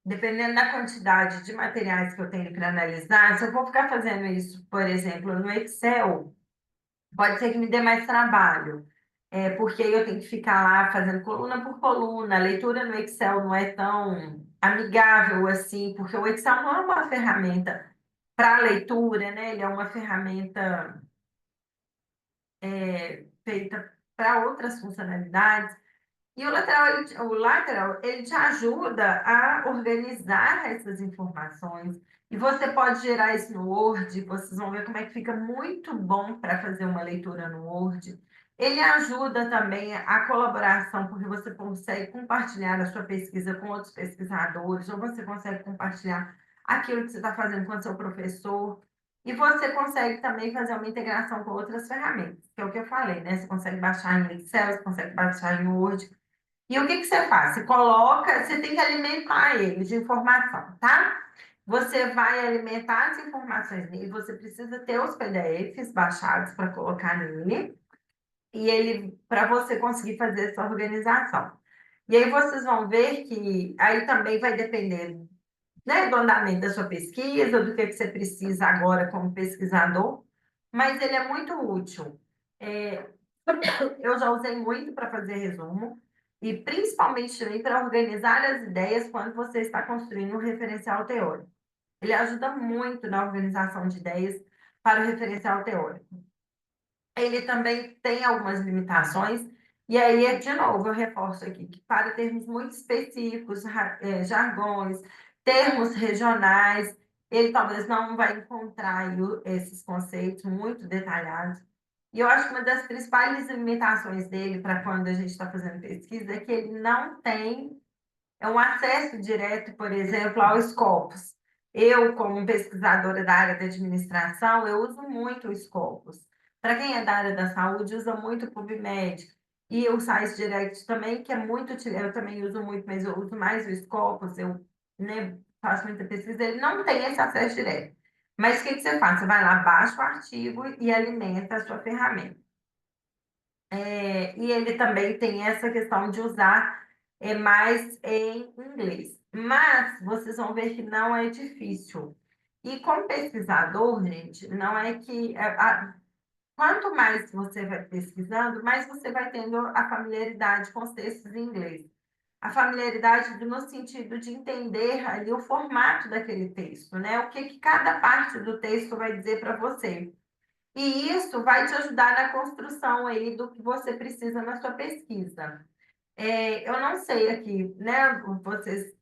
dependendo da quantidade de materiais que eu tenho para analisar, se eu vou ficar fazendo isso, por exemplo, no Excel, pode ser que me dê mais trabalho. Porque aí eu tenho que ficar lá fazendo coluna por coluna. A leitura no Excel não é tão amigável assim, porque o Excel não é uma ferramenta para leitura, né? Ele é uma ferramenta feita para outras funcionalidades. E o lateral, ele te ajuda a organizar essas informações. E você pode gerar isso no Word, vocês vão ver como é que fica muito bom para fazer uma leitura no Word. Ele ajuda também a colaboração, porque você consegue compartilhar a sua pesquisa com outros pesquisadores, ou você consegue compartilhar aquilo que você está fazendo com o seu professor. E você consegue também fazer uma integração com outras ferramentas, que é o que eu falei, né? Você consegue baixar em Excel, você consegue baixar em Word. E o que que você faz? Você coloca, você tem que alimentar ele de informação, tá? Você vai alimentar as informações nele, você precisa ter os PDFs baixados para colocar nele, e ele, para você conseguir fazer essa organização. E aí vocês vão ver que aí também vai depender, né, do andamento da sua pesquisa, do que você precisa agora como pesquisador, mas ele é muito útil. É, eu já usei muito para fazer resumo e principalmente também para organizar as ideias quando você está construindo um referencial teórico. Ele ajuda muito na organização de ideias para o referencial teórico. Ele também tem algumas limitações, e aí, de novo, eu reforço aqui que para termos muito específicos, jargões, termos regionais, ele talvez não vai encontrar aí esses conceitos muito detalhados. E eu acho que uma das principais limitações dele para quando a gente está fazendo pesquisa é que ele não tem um acesso direto, por exemplo, ao Scopus. Eu, como pesquisadora da área da administração, eu uso muito o Scopus. Para quem é da área da saúde, usa muito o PubMed. E o Science Direct também, que é muito utilizado, eu também uso muito, mas eu uso mais o Scopus, eu, né, faço muita pesquisa, ele não tem esse acesso direto. Mas o que que você faz? Você vai lá, baixa o artigo e alimenta a sua ferramenta. E ele também tem essa questão de usar mais em inglês. Mas vocês vão ver que não é difícil. E como pesquisador, gente, não é que. Quanto mais você vai pesquisando, mais você vai tendo a familiaridade com os textos em inglês. A familiaridade no sentido de entender ali o formato daquele texto, né? O que que cada parte do texto vai dizer para você. E isso vai te ajudar na construção aí do que você precisa na sua pesquisa. Eu não sei aqui, né, vocês,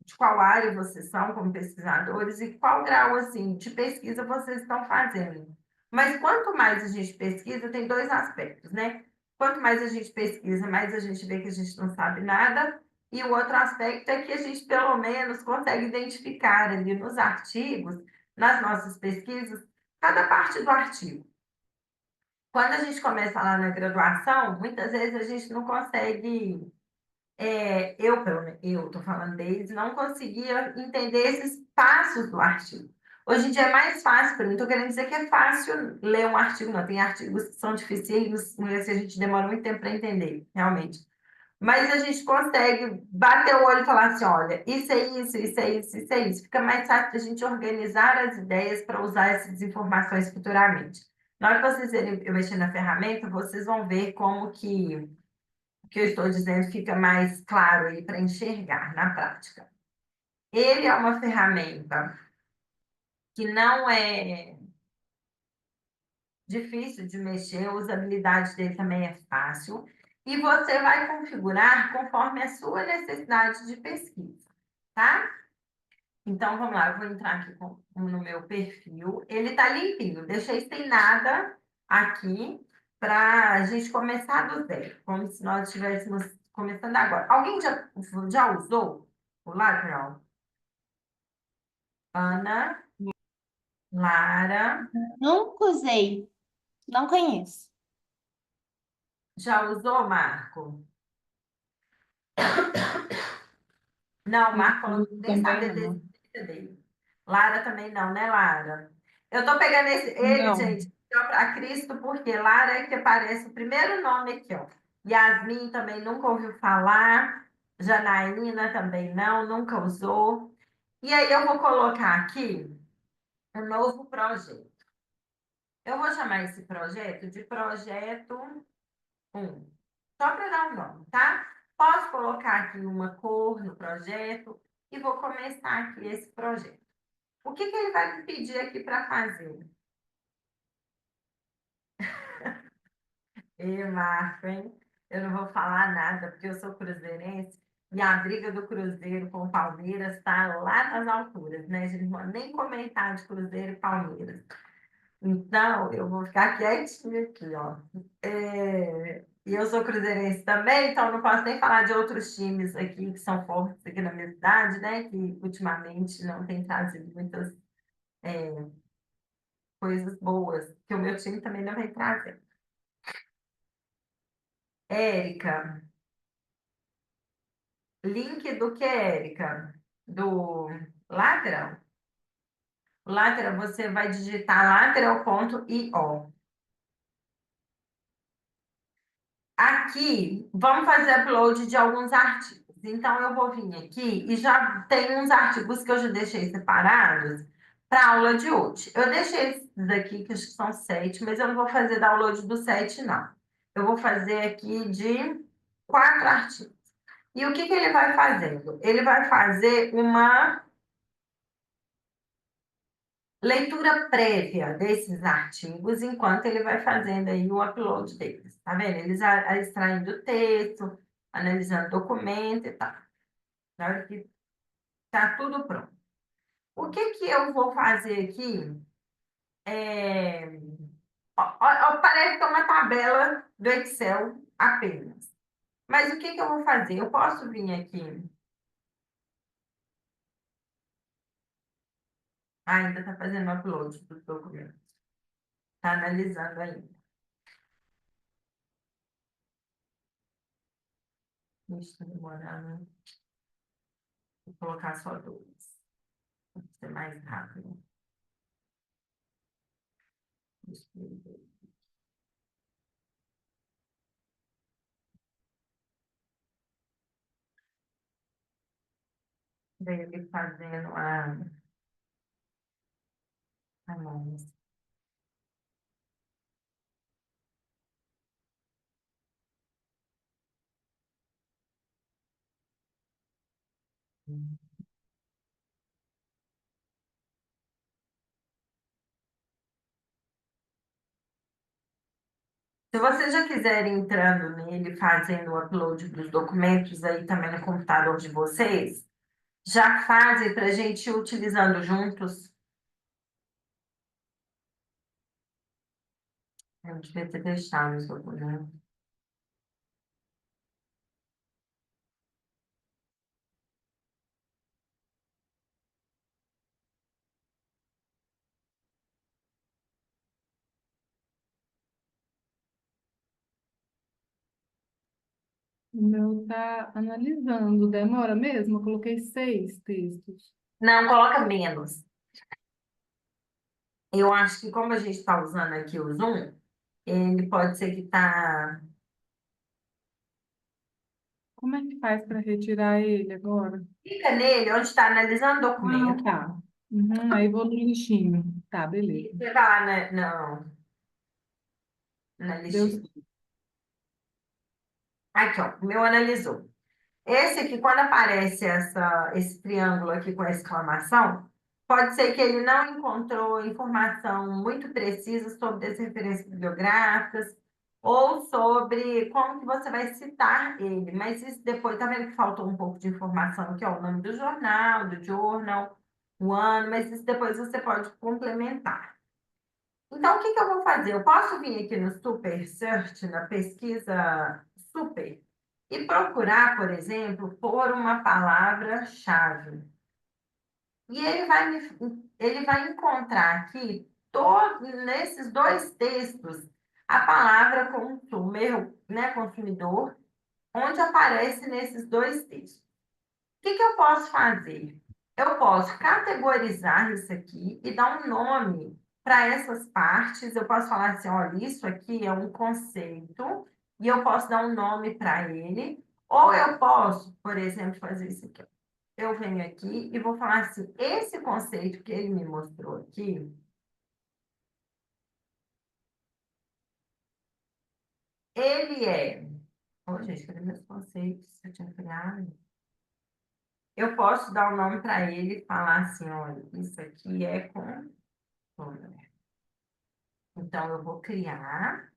de qual área vocês são como pesquisadores e qual grau, assim, de pesquisa vocês estão fazendo. Mas quanto mais a gente pesquisa, tem dois aspectos, né? Quanto mais a gente pesquisa, mais a gente vê que a gente não sabe nada. E o outro aspecto é que a gente, pelo menos, consegue identificar ali nos artigos, nas nossas pesquisas, cada parte do artigo. Quando a gente começa lá na graduação, muitas vezes a gente não consegue, eu estou falando deles, não conseguia entender esses passos do artigo. Hoje em dia é mais fácil, não estou querendo dizer que é fácil ler um artigo, não. Tem artigos que são difíceis, que a gente demora muito tempo para entender, realmente. Mas a gente consegue bater o olho e falar assim, olha, isso é isso, isso é isso, isso é isso. Fica mais fácil a gente organizar as ideias para usar essas informações futuramente. Na hora que vocês verem eu mexer na ferramenta, vocês vão ver como que o que eu estou dizendo fica mais claro aí para enxergar na prática. Ele é uma ferramenta que não é difícil de mexer, a usabilidade dele também é fácil, e você vai configurar conforme a sua necessidade de pesquisa, tá? Então, vamos lá, eu vou entrar aqui no meu perfil. Ele tá limpinho, deixei sem nada aqui para a gente começar do zero, como se nós estivéssemos começando agora. Alguém já usou o Lateral? Ana, Lara, Nunca usei, não conheço. já usou, Marco? Não, o Marco falou que nem Também sabia da não. existência dele. Lara também não, né, Lara? Eu tô pegando ele, Não. gente, para Cristo, porque Lara é que aparece o primeiro nome aqui, ó. Yasmin também nunca ouviu falar. Janaína também não, nunca usou. E aí eu vou colocar aqui um novo projeto. Eu vou chamar esse projeto de projeto 1. Só para dar um nome, tá? Posso colocar aqui uma cor no projeto e vou começar aqui esse projeto. O que que ele vai me pedir aqui para fazer? Marco, hein? Eu não vou falar nada, porque eu sou cruzeirense e a briga do Cruzeiro com o Palmeiras está lá nas alturas, né? A gente não pode nem comentar de Cruzeiro e Palmeiras. Então, eu vou ficar quietinha aqui, ó. E eu sou cruzeirense também, então não posso nem falar de outros times aqui que são fortes aqui na minha cidade, né? Que ultimamente não tem trazido muitas coisas boas, que o meu time também não vem trazer. Érica, link do que, Érica? Do Lateral? O Lateral, você vai digitar lateral.io. Aqui, vamos fazer upload de alguns artigos. Então, eu vou vir aqui e já tem uns artigos que eu já deixei separados para a aula de hoje. Eu deixei esses aqui, que acho que são 7, mas eu não vou fazer download do 7, não. Eu vou fazer aqui de 4 artigos. E o que que ele vai fazendo? Ele vai fazer uma leitura prévia desses artigos enquanto ele vai fazendo aí o upload deles, tá vendo? Eles extraindo o texto, analisando o documento e tal. Na hora que tá tudo pronto. O que que eu vou fazer aqui? Parece que é uma tabela do Excel apenas. Mas o que que eu vou fazer? Eu posso vir aqui. Ainda está fazendo o upload dos documentos. Está analisando ainda. Está demorando. Vou colocar só 2. Para ser mais rápido. Deixa eu ver. Daí ele fazendo a análise. Se vocês já quiserem entrando nele, fazendo o upload dos documentos aí também no computador de vocês, já fazem para a gente ir utilizando juntos. Eu devia ter deixado os documentos. O meu está analisando. Demora mesmo? Eu coloquei 6 textos. Não, coloca menos. Eu acho que como a gente está usando aqui o Zoom, ele pode ser que está. Como é que faz para retirar ele agora? Fica nele onde está analisando o Ah, documento. tá. Uhum, aí vou no lixinho. Tá, beleza. Você vai lá, né? Não. na Deu listinha. Aqui, ó, o meu analisou. Esse aqui, quando aparece esse triângulo aqui com a exclamação, pode ser que ele não encontrou informação muito precisa sobre as referências bibliográficas ou sobre como que você vai citar ele. Mas isso depois, tá vendo que faltou um pouco de informação, que é o nome do jornal, do journal, o ano, mas isso depois você pode complementar. Então, o que que eu vou fazer? Eu posso vir aqui no Super Search, na pesquisa Super, e procurar, por exemplo, por uma palavra-chave. E ele vai encontrar aqui, nesses dois textos, a palavra consumer, né, consumidor, onde aparece nesses dois textos. O que que eu posso fazer? Eu posso categorizar isso aqui e dar um nome para essas partes. Eu posso falar assim, olha, isso aqui é um conceito e eu posso dar um nome para ele. Ou eu posso, por exemplo, fazer isso aqui. Eu venho aqui e vou falar assim, esse conceito que ele me mostrou aqui, ele é... Oh, gente, cadê meus conceitos que eu tinha criado? Eu posso dar um nome para ele e falar assim, olha, isso aqui é com... Então, eu vou criar,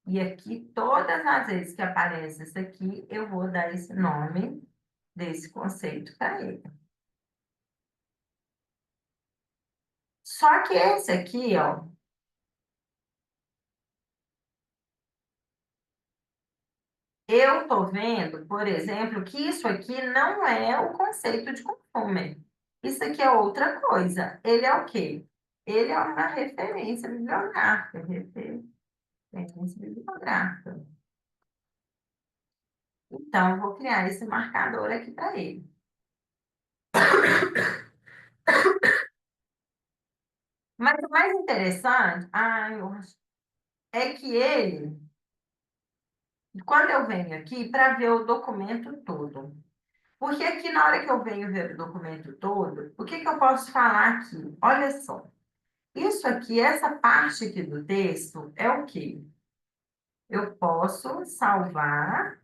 e aqui, todas as vezes que aparece isso aqui, eu vou dar esse nome desse conceito para ele. Só que esse aqui, ó, eu tô vendo, por exemplo, que isso aqui não é o conceito de consumer. Isso aqui é outra coisa. Ele é o quê? Ele é uma referência bibliográfica. Referência bibliográfica. Então, eu vou criar esse marcador aqui para ele. Mas o mais interessante, é que ele, quando eu venho aqui, para ver o documento todo. Porque aqui, na hora que eu venho ver o documento todo, o que que eu posso falar aqui? Olha só, isso aqui, essa parte aqui do texto, é o quê? Eu posso salvar,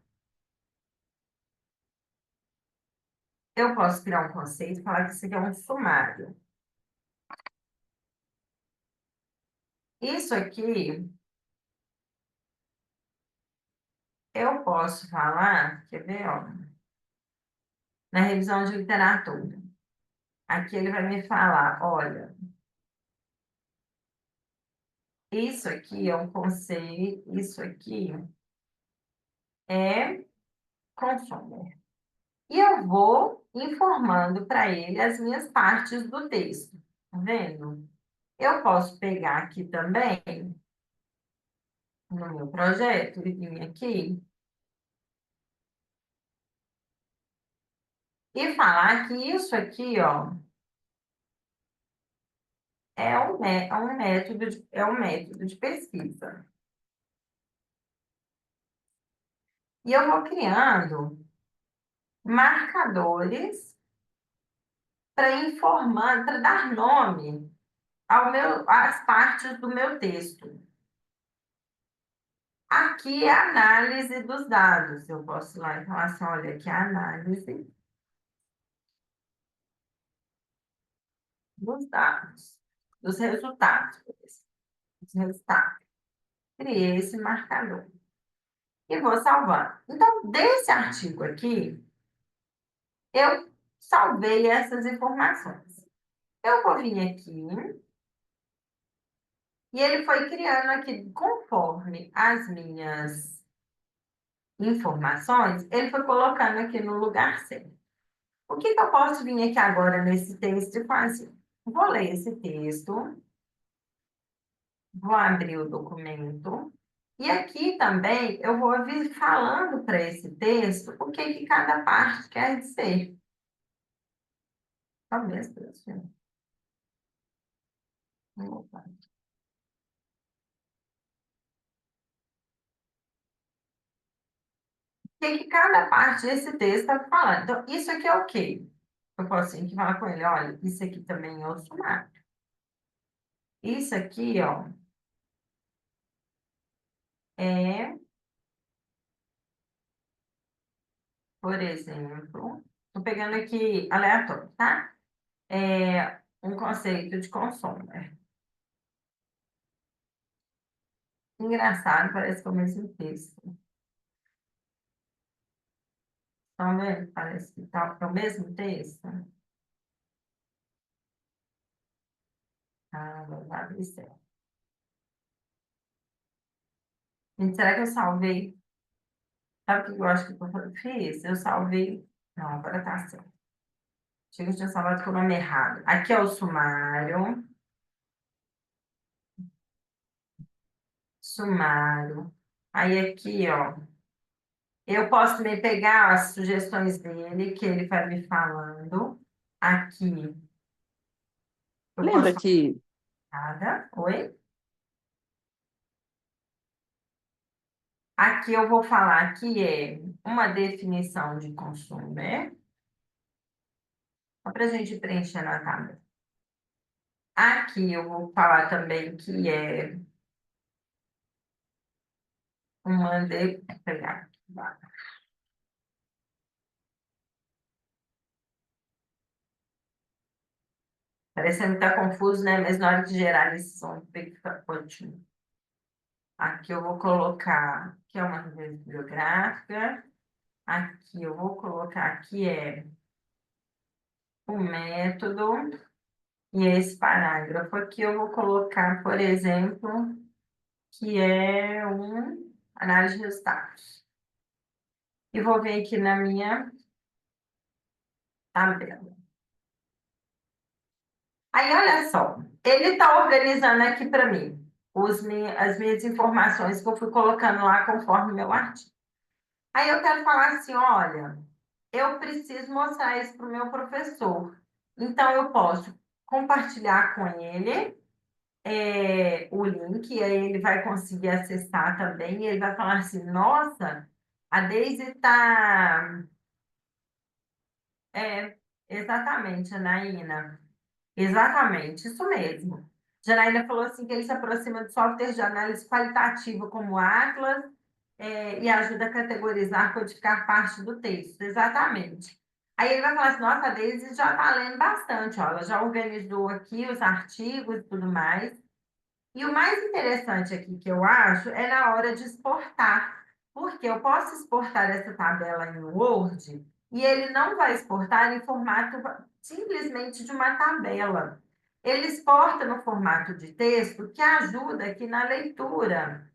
eu posso criar um conceito e falar que isso aqui é um sumário. Isso aqui, eu posso falar, quer ver, ó, na revisão de literatura. Aqui ele vai me falar, olha, isso aqui é um conceito, isso aqui é consumer. E eu vou informando para ele as minhas partes do texto, tá vendo? Eu posso pegar aqui também, no meu projeto, e vir aqui, e falar que isso aqui, ó, é um método de pesquisa. E eu vou criando marcadores para informar, para dar nome às partes do meu texto. Aqui é a análise dos dados. Eu posso ir lá e falar assim, olha, aqui é a análise dos dados, dos resultados. Dos resultados. Criei esse marcador. E vou salvar. Então, desse artigo aqui, eu salvei essas informações. Eu vou vir aqui e ele foi criando aqui, conforme as minhas informações, ele foi colocando aqui no lugar certo. O que que eu posso vir aqui agora nesse texto e fazer? Vou ler esse texto, vou abrir o documento, e aqui também eu vou vir falando para esse texto o que que cada parte quer dizer. Talvez, professor. Opa. O que que cada parte desse texto está falando? Então, isso aqui é o quê? Eu posso ir falar com ele, olha, isso aqui também é o sumário. Isso aqui, ó, é, por exemplo, estou pegando aqui aleatório, tá? Um conceito de consumer. Engraçado, parece que é o mesmo texto. Estão vendo? Parece que é o mesmo texto. Ah, vou abrir certo. Gente, será que eu salvei? Sabe o que eu acho que eu fiz? Eu salvei. Não, agora tá certo. Chega, eu tinha salvado com o nome errado. Aqui é o sumário. Sumário. Aí aqui, ó. Eu posso me pegar as sugestões dele, que ele vai me falando. Aqui. Eu Lembra posso que falar nada. Oi? Aqui eu vou falar que é uma definição de consumo, né? Só para a gente preencher na tabela. Aqui eu vou falar também que é uma de... pegar aqui, vai. Parecendo que está confuso, né? Mas na hora de gerar esse som, fica ótimo. Aqui eu vou colocar que é uma revista bibliográfica. Aqui eu vou colocar que é o método. E esse parágrafo aqui eu vou colocar, por exemplo, que é um análise de resultados. E vou ver aqui na minha tabela. Aí, olha só, ele está organizando aqui para mim as minhas informações que eu fui colocando lá conforme meu artigo. Aí eu quero falar assim, olha, eu preciso mostrar isso para o meu professor. Então, eu posso compartilhar com ele o link, e aí ele vai conseguir acessar também, e ele vai falar assim, nossa, a Daisy está... exatamente, Anaína. Exatamente, isso mesmo. Janaína falou assim que ele se aproxima de softwares de análise qualitativa como Atlas, e ajuda a categorizar, codificar parte do texto. Exatamente. Aí ele vai falar assim, nossa, a Daisy já está lendo bastante, ó, ela já organizou aqui os artigos e tudo mais. E o mais interessante aqui que eu acho é na hora de exportar, porque eu posso exportar essa tabela em Word e ele não vai exportar em formato simplesmente de uma tabela. Ele exporta no formato de texto que ajuda aqui na leitura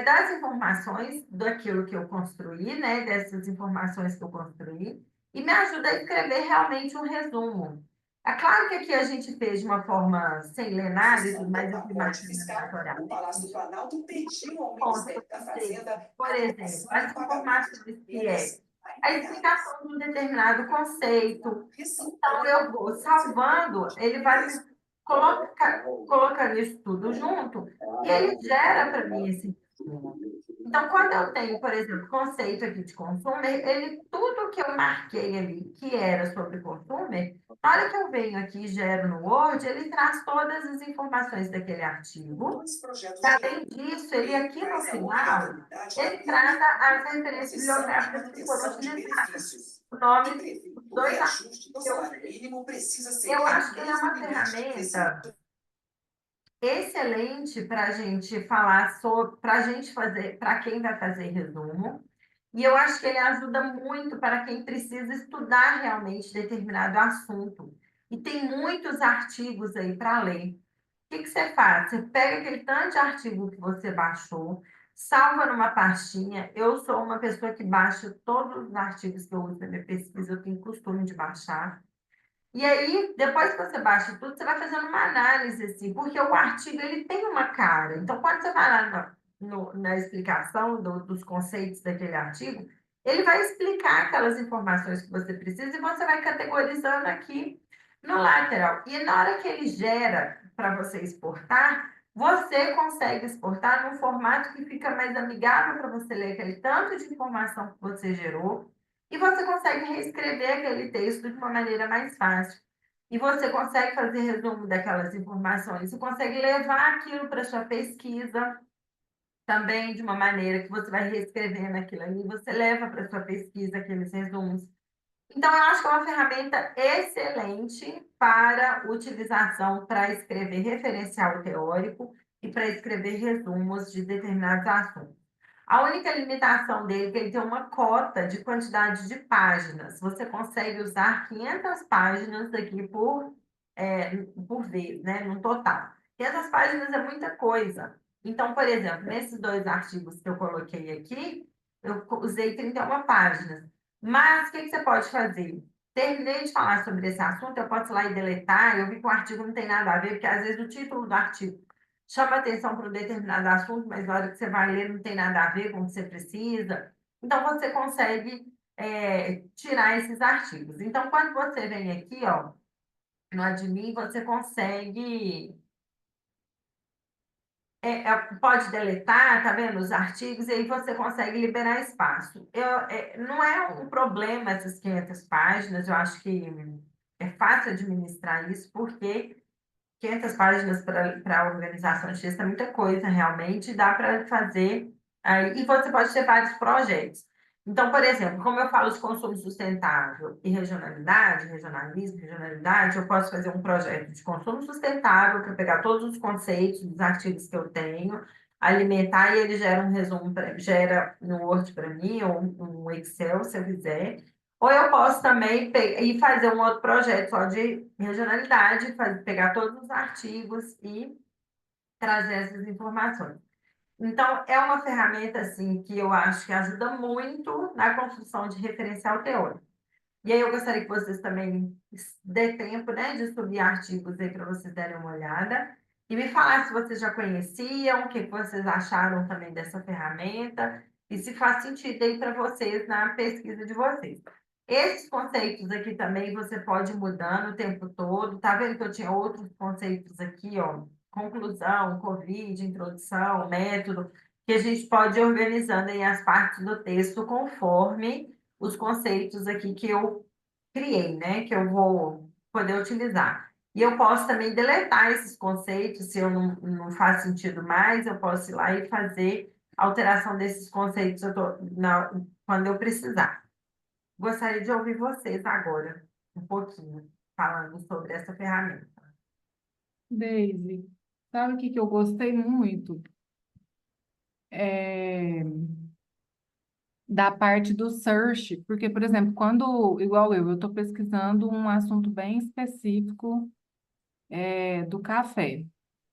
das informações daquilo que eu construí, né, dessas informações que eu construí, e me ajuda a escrever realmente um resumo. É claro que aqui a gente fez de uma forma sem ler nada e tudo mais, eu fui marcando O Palácio do aleatoriamente. Planalto pediu ao Ponto Ministério da dizer, Fazenda por a exemplo, redução as do pagamento de informações que emendas a a empregados. explicação de um determinado conceito. Então, Ressaltou eu vou salvando, ele vai me colocando isso tudo junto e ele gera para mim esse resumo. Então, quando eu tenho, por exemplo, conceito aqui de consumer, tudo que eu marquei ali que era sobre consumer, na hora que eu venho aqui e gero no Word, ele traz todas as informações daquele artigo. Dois projetos de Além lei. disso, ele aqui no Traz a final, obrigatoriedade da ele trata as referências concessão e bibliográficas que foram manutenção de utilizadas. benefícios. O E nome prevê dos que o dois reajuste do que eu salário fiz. mínimo precisa Eu seguir acho o que ele é mesmo uma limite de ferramenta crescimento. excelente para a gente falar sobre, para a gente fazer, para quem vai fazer resumo. E eu acho que ele ajuda muito para quem precisa estudar realmente determinado assunto. E tem muitos artigos aí para ler. O que você faz? Você pega aquele tanto de artigo que você baixou, salva numa pastinha. Eu sou uma pessoa que baixa todos os artigos que eu uso na minha pesquisa, eu tenho costume de baixar. E aí, depois que você baixa tudo, você vai fazendo uma análise, assim, porque o artigo ele tem uma cara. Então, quando você vai lá na explicação dos conceitos daquele artigo, ele vai explicar aquelas informações que você precisa e você vai categorizando aqui no lateral. E na hora que ele gera para você exportar, você consegue exportar num formato que fica mais amigável para você ler aquele tanto de informação que você gerou e você consegue reescrever aquele texto de uma maneira mais fácil. E você consegue fazer resumo daquelas informações, você consegue levar aquilo para sua pesquisa. também de uma maneira que você vai reescrevendo aquilo ali, você leva para sua pesquisa aqueles resumos. Então, eu acho que é uma ferramenta excelente para utilização para escrever referencial teórico e para escrever resumos de determinados assuntos. A única limitação dele é que ele tem uma cota de quantidade de páginas. Você consegue usar 500 páginas aqui por vez, né, no total. 500 páginas é muita coisa. Então, por exemplo, nesses 2 artigos que eu coloquei aqui, eu usei 31 páginas. Mas o que você pode fazer? Terminei de falar sobre esse assunto, eu posso ir lá e deletar. Eu vi que o artigo não tem nada a ver, porque às vezes o título do artigo chama atenção para um determinado assunto, mas na hora que você vai ler não tem nada a ver com o que você precisa. Então, você consegue tirar esses artigos. Então, quando você vem aqui, ó, no Admin, você consegue pode deletar, tá vendo, os artigos, e aí você consegue liberar espaço. Não é um problema essas 500 páginas, eu acho que é fácil administrar isso, porque 500 páginas para a organização de texto é muita coisa, realmente, dá para fazer, e você pode ter vários projetos. Então, por exemplo, como eu falo de consumo sustentável e regionalidade, regionalismo, regionalidade, eu posso fazer um projeto de consumo sustentável para pegar todos os conceitos dos artigos que eu tenho, alimentar e ele gera um resumo, gera no Word para mim, ou um Excel, se eu quiser. Ou eu posso também ir fazer um outro projeto só de regionalidade, pegar todos os artigos e trazer essas informações. Então, é uma ferramenta assim, que eu acho que ajuda muito na construção de referencial teórico. E aí eu gostaria que vocês também dê tempo, né, de subir artigos aí para vocês darem uma olhada e me falar se vocês já conheciam, o que vocês acharam também dessa ferramenta e se faz sentido aí para vocês na pesquisa de vocês. Esses conceitos aqui também você pode ir mudando o tempo todo. Tá vendo que eu tinha outros conceitos aqui, ó? Conclusão, COVID, introdução, método, que a gente pode ir organizando aí as partes do texto conforme os conceitos aqui que eu criei, né? Que eu vou poder utilizar. E eu posso também deletar esses conceitos, se eu não faz sentido mais, eu posso ir lá e fazer alteração desses conceitos quando eu precisar. Gostaria de ouvir vocês agora, um pouquinho, falando sobre essa ferramenta. Daisy, sabe o que que eu gostei muito? É, da parte do search, porque, por exemplo, quando, igual eu estou pesquisando um assunto bem específico do café.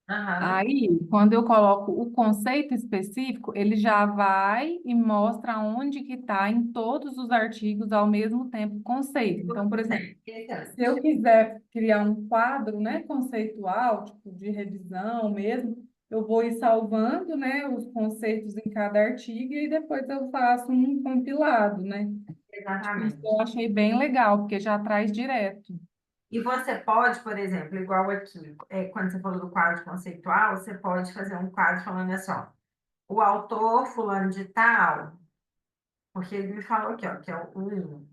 Aham. Aí, quando eu coloco o conceito específico, ele já vai e mostra onde que está em todos os artigos ao mesmo tempo o conceito. Então, por exemplo, se eu quiser criar um quadro, né, conceitual, tipo de revisão mesmo, eu vou ir salvando, né, os conceitos em cada artigo e depois eu faço um compilado, né? Isso Exatamente. eu achei bem legal, porque já traz direto. E você pode, por exemplo, igual aqui, quando você falou do quadro conceitual, você pode fazer um quadro falando assim, ó, o autor fulano de tal, porque ele me falou aqui, ó, que é o 1.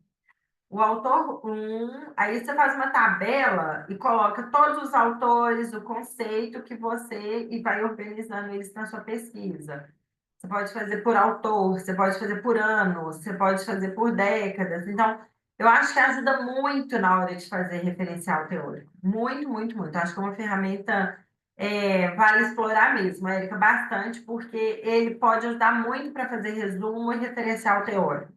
O autor 1, aí você faz uma tabela e coloca todos os autores, o conceito que você, e vai organizando eles na sua pesquisa. Você pode fazer por autor, você pode fazer por ano, você pode fazer por décadas. Então, eu acho que ajuda muito na hora de fazer referencial teórico. Muito, muito, muito. Acho que é uma ferramenta, vale explorar mesmo, Érica, bastante, porque ele pode ajudar muito para fazer resumo e referencial teórico.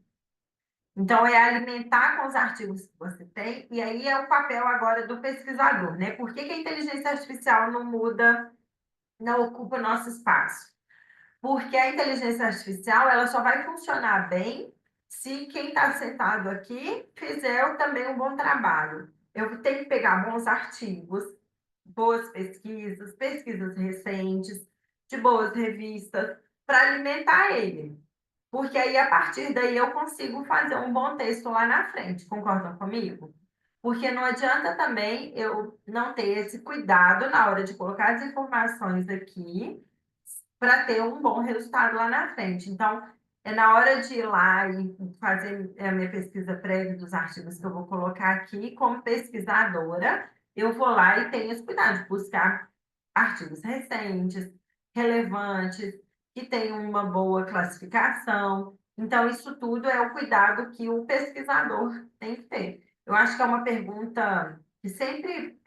Então, é alimentar com os artigos que você tem, e aí é o papel agora do pesquisador, né? Por que que a inteligência artificial não muda, não ocupa nosso espaço? Porque a inteligência artificial ela só vai funcionar bem se quem está sentado aqui fizer também um bom trabalho. Eu tenho que pegar bons artigos, boas pesquisas, pesquisas recentes, de boas revistas, para alimentar ele. Porque aí, a partir daí, eu consigo fazer um bom texto lá na frente. Concordam comigo? Porque não adianta também eu não ter esse cuidado na hora de colocar as informações aqui para ter um bom resultado lá na frente. Então, é na hora de ir lá e fazer a minha pesquisa prévia dos artigos que eu vou colocar aqui, como pesquisadora, eu vou lá e tenho esse cuidado de buscar artigos recentes, relevantes, que tem uma boa classificação. Então, isso tudo é o cuidado que o pesquisador tem que ter. Eu acho que é uma pergunta que sempre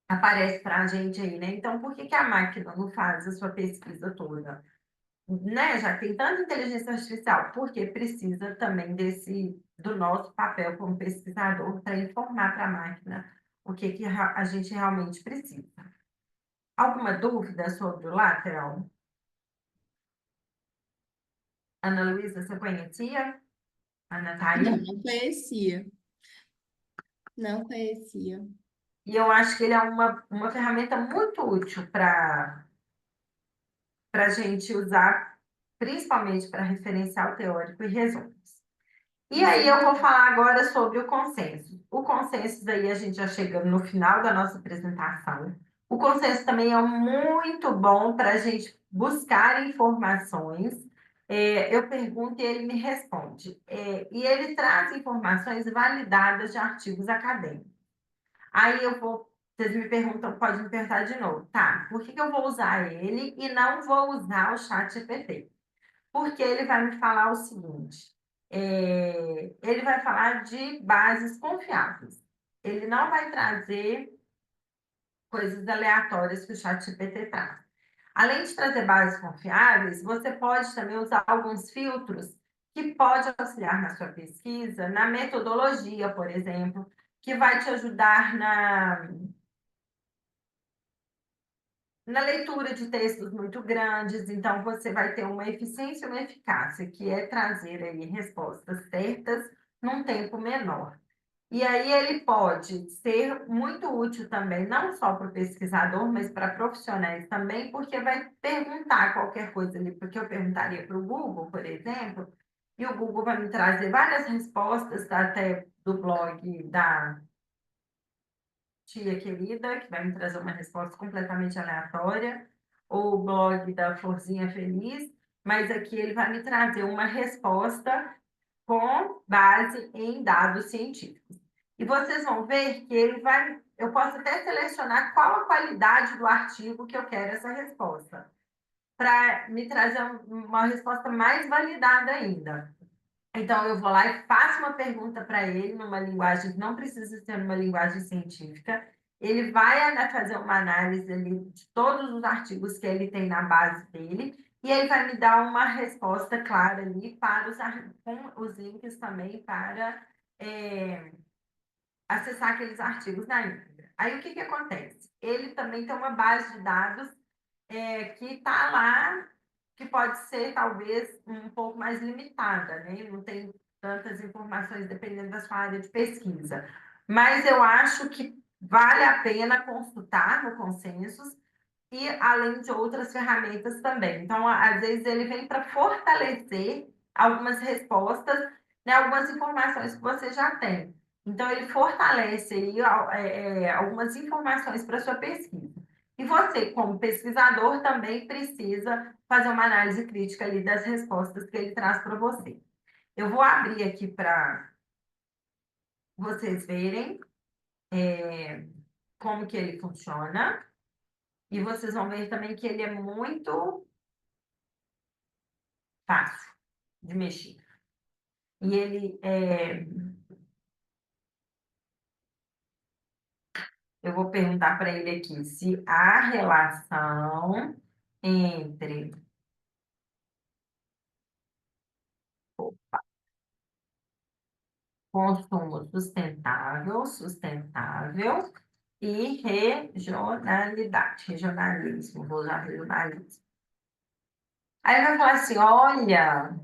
aparece para a gente aí, né? Então, por que que a máquina não faz a sua pesquisa toda? Né? Já que tem tanta inteligência artificial, porque precisa também do nosso papel como pesquisador para informar para a máquina o que que a gente realmente precisa. Alguma dúvida sobre o lateral? Ana Luísa, você conhecia? Ana Thaís? Não conhecia. Não conhecia. E eu acho que ele é uma ferramenta muito útil para a gente usar, principalmente para referencial teórico e resumos. E aí eu vou falar agora sobre o consenso. O consenso aí a gente já chegando no final da nossa apresentação. O consenso também é muito bom para a gente buscar informações. Eu pergunto e ele me responde. E ele traz informações validadas de artigos acadêmicos. Aí vocês me perguntam, pode me perguntar de novo. Tá, por que que eu vou usar ele e não vou usar o chat GPT? Porque ele vai me falar o seguinte, ele vai falar de bases confiáveis. Ele não vai trazer coisas aleatórias que o ChatGPT traz. Além de trazer bases confiáveis, você pode também usar alguns filtros que podem auxiliar na sua pesquisa, na metodologia, por exemplo, que vai te ajudar na leitura de textos muito grandes, então você vai ter uma eficiência e uma eficácia, que é trazer aí respostas certas num tempo menor. E aí ele pode ser muito útil também, não só para o pesquisador, mas para profissionais também, porque vai perguntar qualquer coisa ali, porque eu perguntaria para o Google, por exemplo, e o Google vai me trazer várias respostas, até do blog da tia querida, que vai me trazer uma resposta completamente aleatória, ou o blog da Florzinha Feliz, mas aqui ele vai me trazer uma resposta com base em dados científicos. E vocês vão ver que eu posso até selecionar qual a qualidade do artigo que eu quero essa resposta, para me trazer uma resposta mais validada ainda. Então, eu vou lá e faço uma pergunta para ele numa linguagem que não precisa ser uma linguagem científica. Ele vai fazer uma análise ali de todos os artigos que ele tem na base dele e ele vai me dar uma resposta clara ali com os links também para acessar aqueles artigos na íntegra. Aí, o que que acontece? Ele também tem uma base de dados que está lá, que pode ser talvez um pouco mais limitada, né? Não tem tantas informações dependendo da sua área de pesquisa. Mas eu acho que vale a pena consultar no Consensus e além de outras ferramentas também. Então, às vezes, ele vem para fortalecer algumas respostas, né, algumas informações que você já tem. Então, ele fortalece aí, algumas informações para a sua pesquisa. E você, como pesquisador, também precisa fazer uma análise crítica ali das respostas que ele traz para você. Eu vou abrir aqui para vocês verem como que ele funciona. E vocês vão ver também que ele é muito fácil de mexer. E eu vou perguntar para ele aqui se a relação entre consumo sustentável e regionalismo, vou usar regionalismo. Aí ele vai falar assim, olha,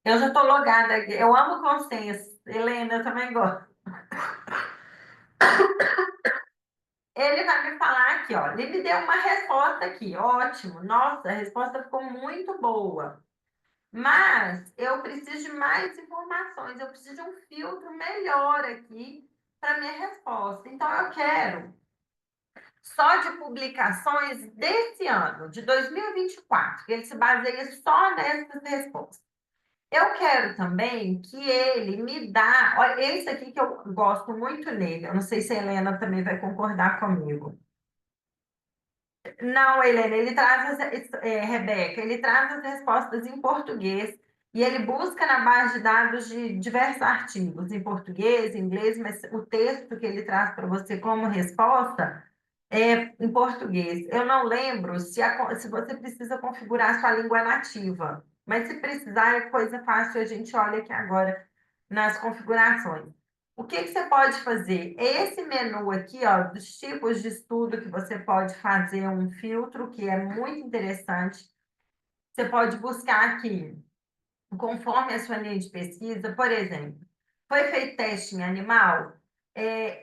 eu já estou logada aqui, eu amo consenso, Helena, eu também gosto. Ele vai me falar aqui, ó, ele me deu uma resposta aqui, ótimo, nossa, a resposta ficou muito boa. Mas eu preciso de mais informações, eu preciso de um filtro melhor aqui para minha resposta. Então, eu quero só de publicações desse ano, de 2024, que ele se baseia só nessas respostas. Eu quero também que ele me dá. Olha, esse aqui que eu gosto muito nele, eu não sei se a Helena também vai concordar comigo. Não, Helena, ele traz, Rebeca, ele traz as respostas em português e ele busca na base de dados de diversos artigos, em português, em inglês, mas o texto que ele traz para você como resposta é em português. Eu não lembro se você precisa configurar sua língua nativa, mas se precisar é coisa fácil, a gente olha aqui agora nas configurações. O que que você pode fazer? Esse menu aqui, ó, dos tipos de estudo que você pode fazer um filtro, que é muito interessante. Você pode buscar aqui, conforme a sua linha de pesquisa, por exemplo, foi feito teste em animal?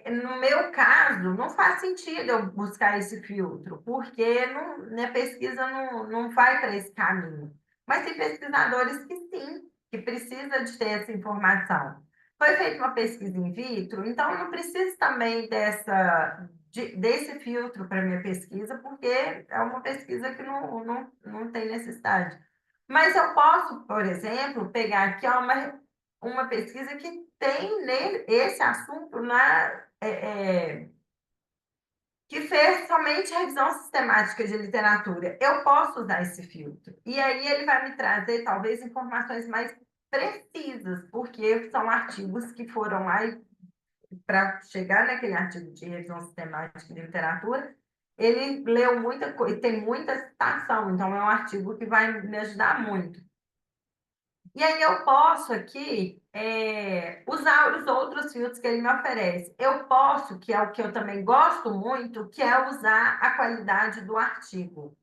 No meu caso, não faz sentido eu buscar esse filtro, porque minha pesquisa não vai para esse caminho. Mas tem pesquisadores que sim, que precisa de ter essa informação. Foi feita uma pesquisa in vitro, então eu não preciso também desse filtro para minha pesquisa, porque é uma pesquisa que não tem necessidade. Mas eu posso, por exemplo, pegar aqui ó, uma pesquisa que tem nele esse assunto que fez somente revisão sistemática de literatura. Eu posso usar esse filtro. E aí ele vai me trazer, talvez, informações mais precisas, porque são artigos que foram lá e para chegar naquele artigo de revisão sistemática de literatura, ele leu muita coisa, tem muita citação, então é um artigo que vai me ajudar muito. E aí eu posso aqui usar os outros filtros que ele me oferece. Eu posso, que é o que eu também gosto muito, que é usar a qualidade do artigo.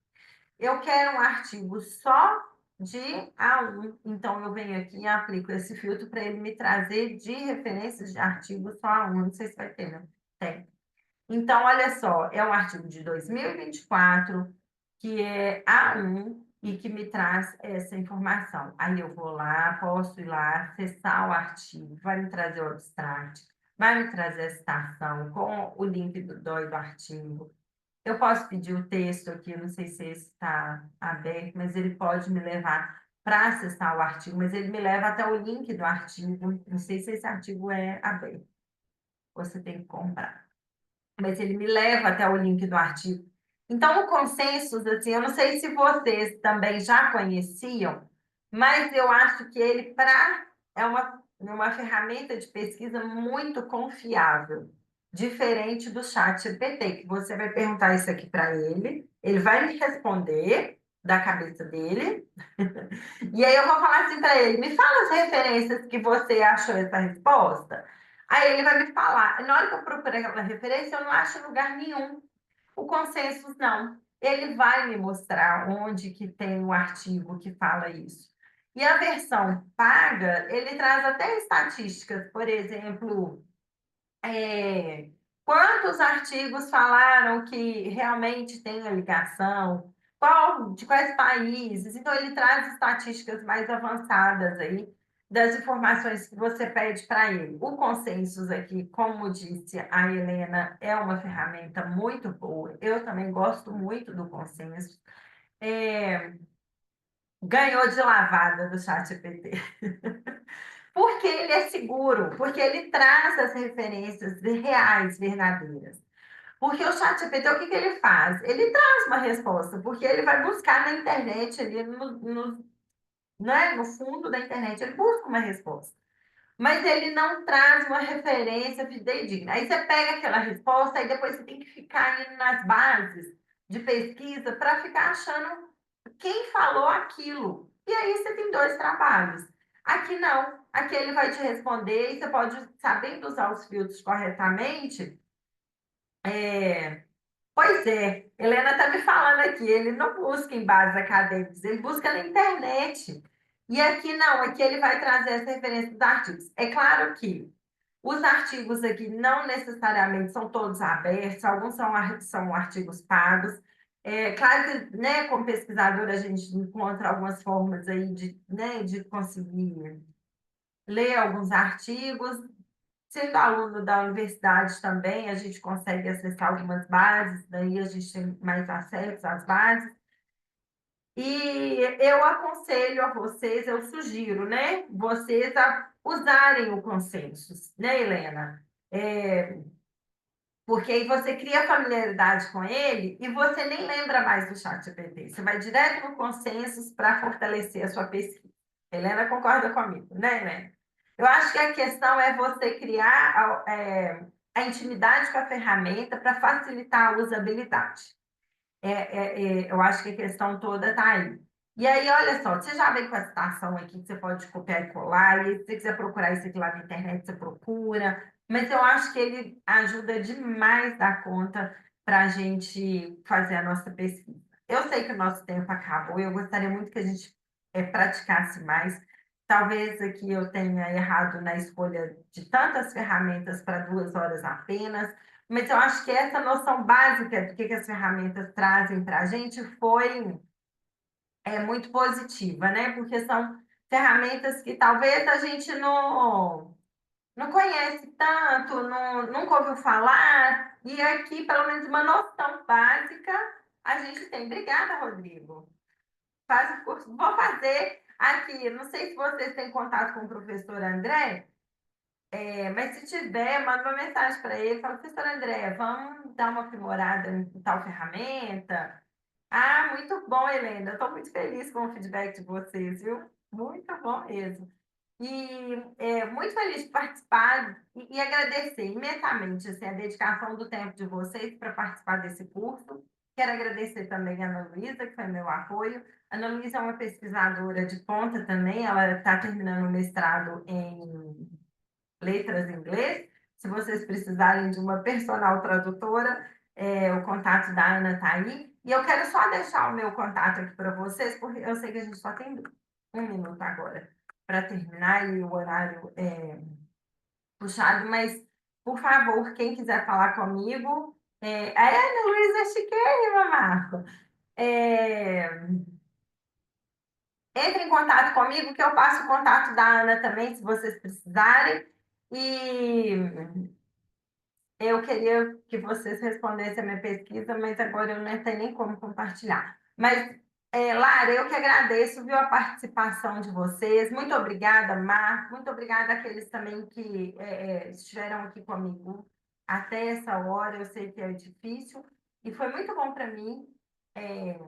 Eu quero um artigo só de A1, então eu venho aqui e aplico esse filtro para ele me trazer de referências de artigos só A1. Não sei se vai ter, né? Tem. Então, olha só, é um artigo de 2024, que é A1 e que me traz essa informação. Aí eu vou lá, posso ir lá, acessar o artigo, vai me trazer o abstract, vai me trazer a citação com o link do DOI do artigo. Eu posso pedir o texto aqui, eu não sei se esse está aberto, mas ele pode me levar para acessar o artigo, mas ele me leva até o link do artigo. Não sei se esse artigo é aberto, você tem que comprar, mas ele me leva até o link do artigo. Então, o Consensus, assim, eu não sei se vocês também já conheciam, mas eu acho que ele é uma ferramenta de pesquisa muito confiável, diferente do ChatGPT, que você vai perguntar isso aqui para ele, ele vai me responder da cabeça dele, e aí eu vou falar assim para ele, me fala as referências que você achou essa resposta. Aí ele vai me falar. Na hora que eu procuro aquela referência, eu não acho em lugar nenhum. O Consensus, não. Ele vai me mostrar onde que tem o artigo que fala isso. E a versão paga, ele traz até estatísticas, por exemplo, quantos artigos falaram que realmente tem a ligação, de quais países. Então, ele traz estatísticas mais avançadas aí das informações que você pede para ele. O Consensus aqui, como disse a Helena, é uma ferramenta muito boa. Eu também gosto muito do Consensus. Ganhou de lavada do ChatGPT. Porque ele é seguro, porque ele traz as referências reais, verdadeiras. Porque o ChatGPT, o que ele faz? Ele traz uma resposta, porque ele vai buscar na internet, ali né, no fundo da internet, ele busca uma resposta. Mas ele não traz uma referência fidedigna. Aí você pega aquela resposta e depois você tem que ficar indo nas bases de pesquisa para ficar achando quem falou aquilo. E aí você tem dois trabalhos. Aqui não. Aqui ele vai te responder e você pode, sabendo usar os filtros corretamente, pois é, Helena está me falando aqui, ele não busca em bases acadêmicas, ele busca na internet. E aqui não, aqui ele vai trazer essa referência dos artigos. É claro que os artigos aqui não necessariamente são todos abertos, alguns são artigos pagos. É claro que, né, como pesquisador, a gente encontra algumas formas aí né, de conseguir ler alguns artigos. Sendo aluno da universidade também, a gente consegue acessar algumas bases, daí a gente tem mais acesso às bases. E eu aconselho a vocês, eu sugiro, né, vocês a usarem o Consensus, né, Helena? Porque aí você cria familiaridade com ele e você nem lembra mais do ChatGPT. Você vai direto no consensus para fortalecer a sua pesquisa. Helena concorda comigo, né, Helena? Eu acho que a questão é você criar a intimidade com a ferramenta para facilitar a usabilidade. Eu acho que a questão toda está aí. E aí, olha só, você já vem com a citação aqui que você pode copiar e colar, e se você quiser procurar isso aqui lá na internet, você procura. Mas eu acho que ele ajuda demais da conta para a gente fazer a nossa pesquisa. Eu sei que o nosso tempo acabou, eu gostaria muito que a gente praticasse mais. Talvez aqui eu tenha errado na escolha de tantas ferramentas para 2 horas apenas, mas eu acho que essa noção básica do que as ferramentas trazem para a gente foi muito positiva, né? Porque são ferramentas que talvez a gente não conhece tanto, nunca ouviu falar, e aqui, pelo menos, uma noção básica a gente tem. Obrigada, Rodrigo. Faz o curso. Vou fazer aqui. Não sei se vocês têm contato com o professor André. Mas se tiver, manda uma mensagem para ele, fala, professor André, vamos dar uma aprimorada em tal ferramenta? Ah, muito bom, Helena. Eu estou muito feliz com o feedback de vocês, viu? Muito bom mesmo. E muito feliz de participar e agradecer imensamente assim, a dedicação do tempo de vocês para participar desse curso. Quero agradecer também a Ana Luísa, que foi meu apoio. A Ana Luísa é uma pesquisadora de ponta também, ela está terminando o mestrado em letras em inglês. Se vocês precisarem de uma personal tradutora, o contato da Ana está aí. E eu quero só deixar o meu contato aqui para vocês, porque eu sei que a gente só tem 1 minuto agora para terminar e o horário é puxado, mas, por favor, quem quiser falar comigo, a Ana Luísa Chiquérrima, Marco. É, entre em contato comigo, que eu passo o contato da Ana também, se vocês precisarem. E eu queria que vocês respondessem a minha pesquisa, mas agora eu não tenho nem como compartilhar. Mas, Lara, eu que agradeço, viu, a participação de vocês. Muito obrigada, Marco. Muito obrigada àqueles também que estiveram aqui comigo até essa hora. Eu sei que é difícil. E foi muito bom para mim é,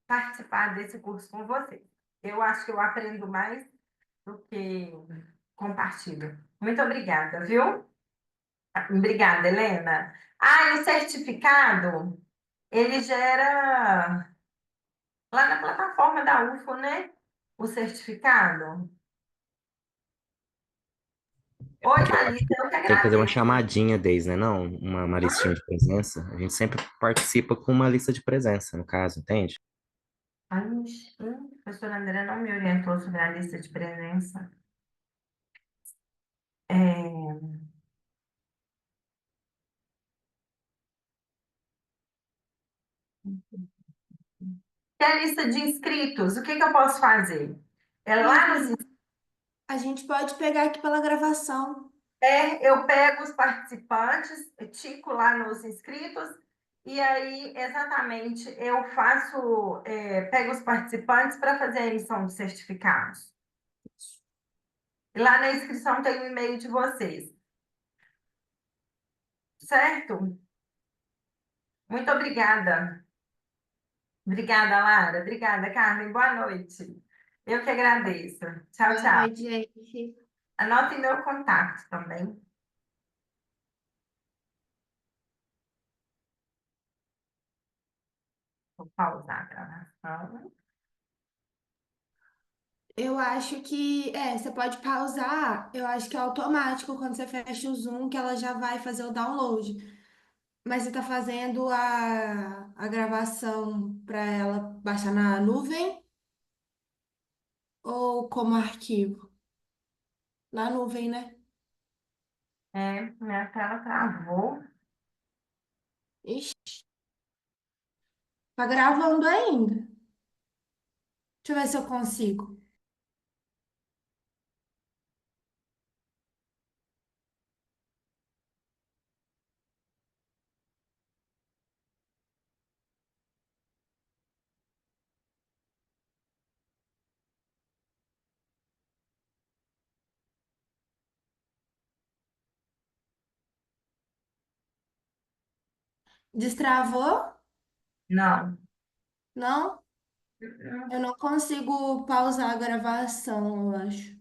participar desse curso com vocês. Eu acho que eu aprendo mais do que compartilho. Muito obrigada, viu? Obrigada, Helena. Ah, e o certificado, ele gera lá na plataforma da UFO, né? O certificado. Oi, Eu acho Thalita, que eu que tem que fazer uma agradeço. chamadinha deles, né? Não, uma listinha de presença. A gente sempre participa com uma lista de presença, no caso, entende? Ai, a professora André não me orientou sobre a lista de presença. É, e a lista de inscritos, o que que eu posso fazer? Lá nos A gente pode pegar aqui pela gravação. Eu pego os participantes, tico lá nos inscritos, e aí, exatamente, eu faço, pego os participantes para fazer a emissão de certificados. E lá na inscrição tem o e-mail de vocês, certo? Muito obrigada. Obrigada, Lara. Obrigada, Carmen. Boa noite. Eu que agradeço. Tchau, Boa tchau. noite, gente. Anotem meu contato também. Vou pausar a gravação. Eu acho que, você pode pausar. Eu acho que é automático quando você fecha o Zoom, que ela já vai fazer o download. Mas você tá fazendo a gravação para ela baixar na nuvem ou como arquivo? Na nuvem, né? Minha tela travou. Ixi, tá gravando ainda. Deixa eu ver se eu consigo. Destravou? Não. Não? Eu não consigo pausar a gravação, eu acho.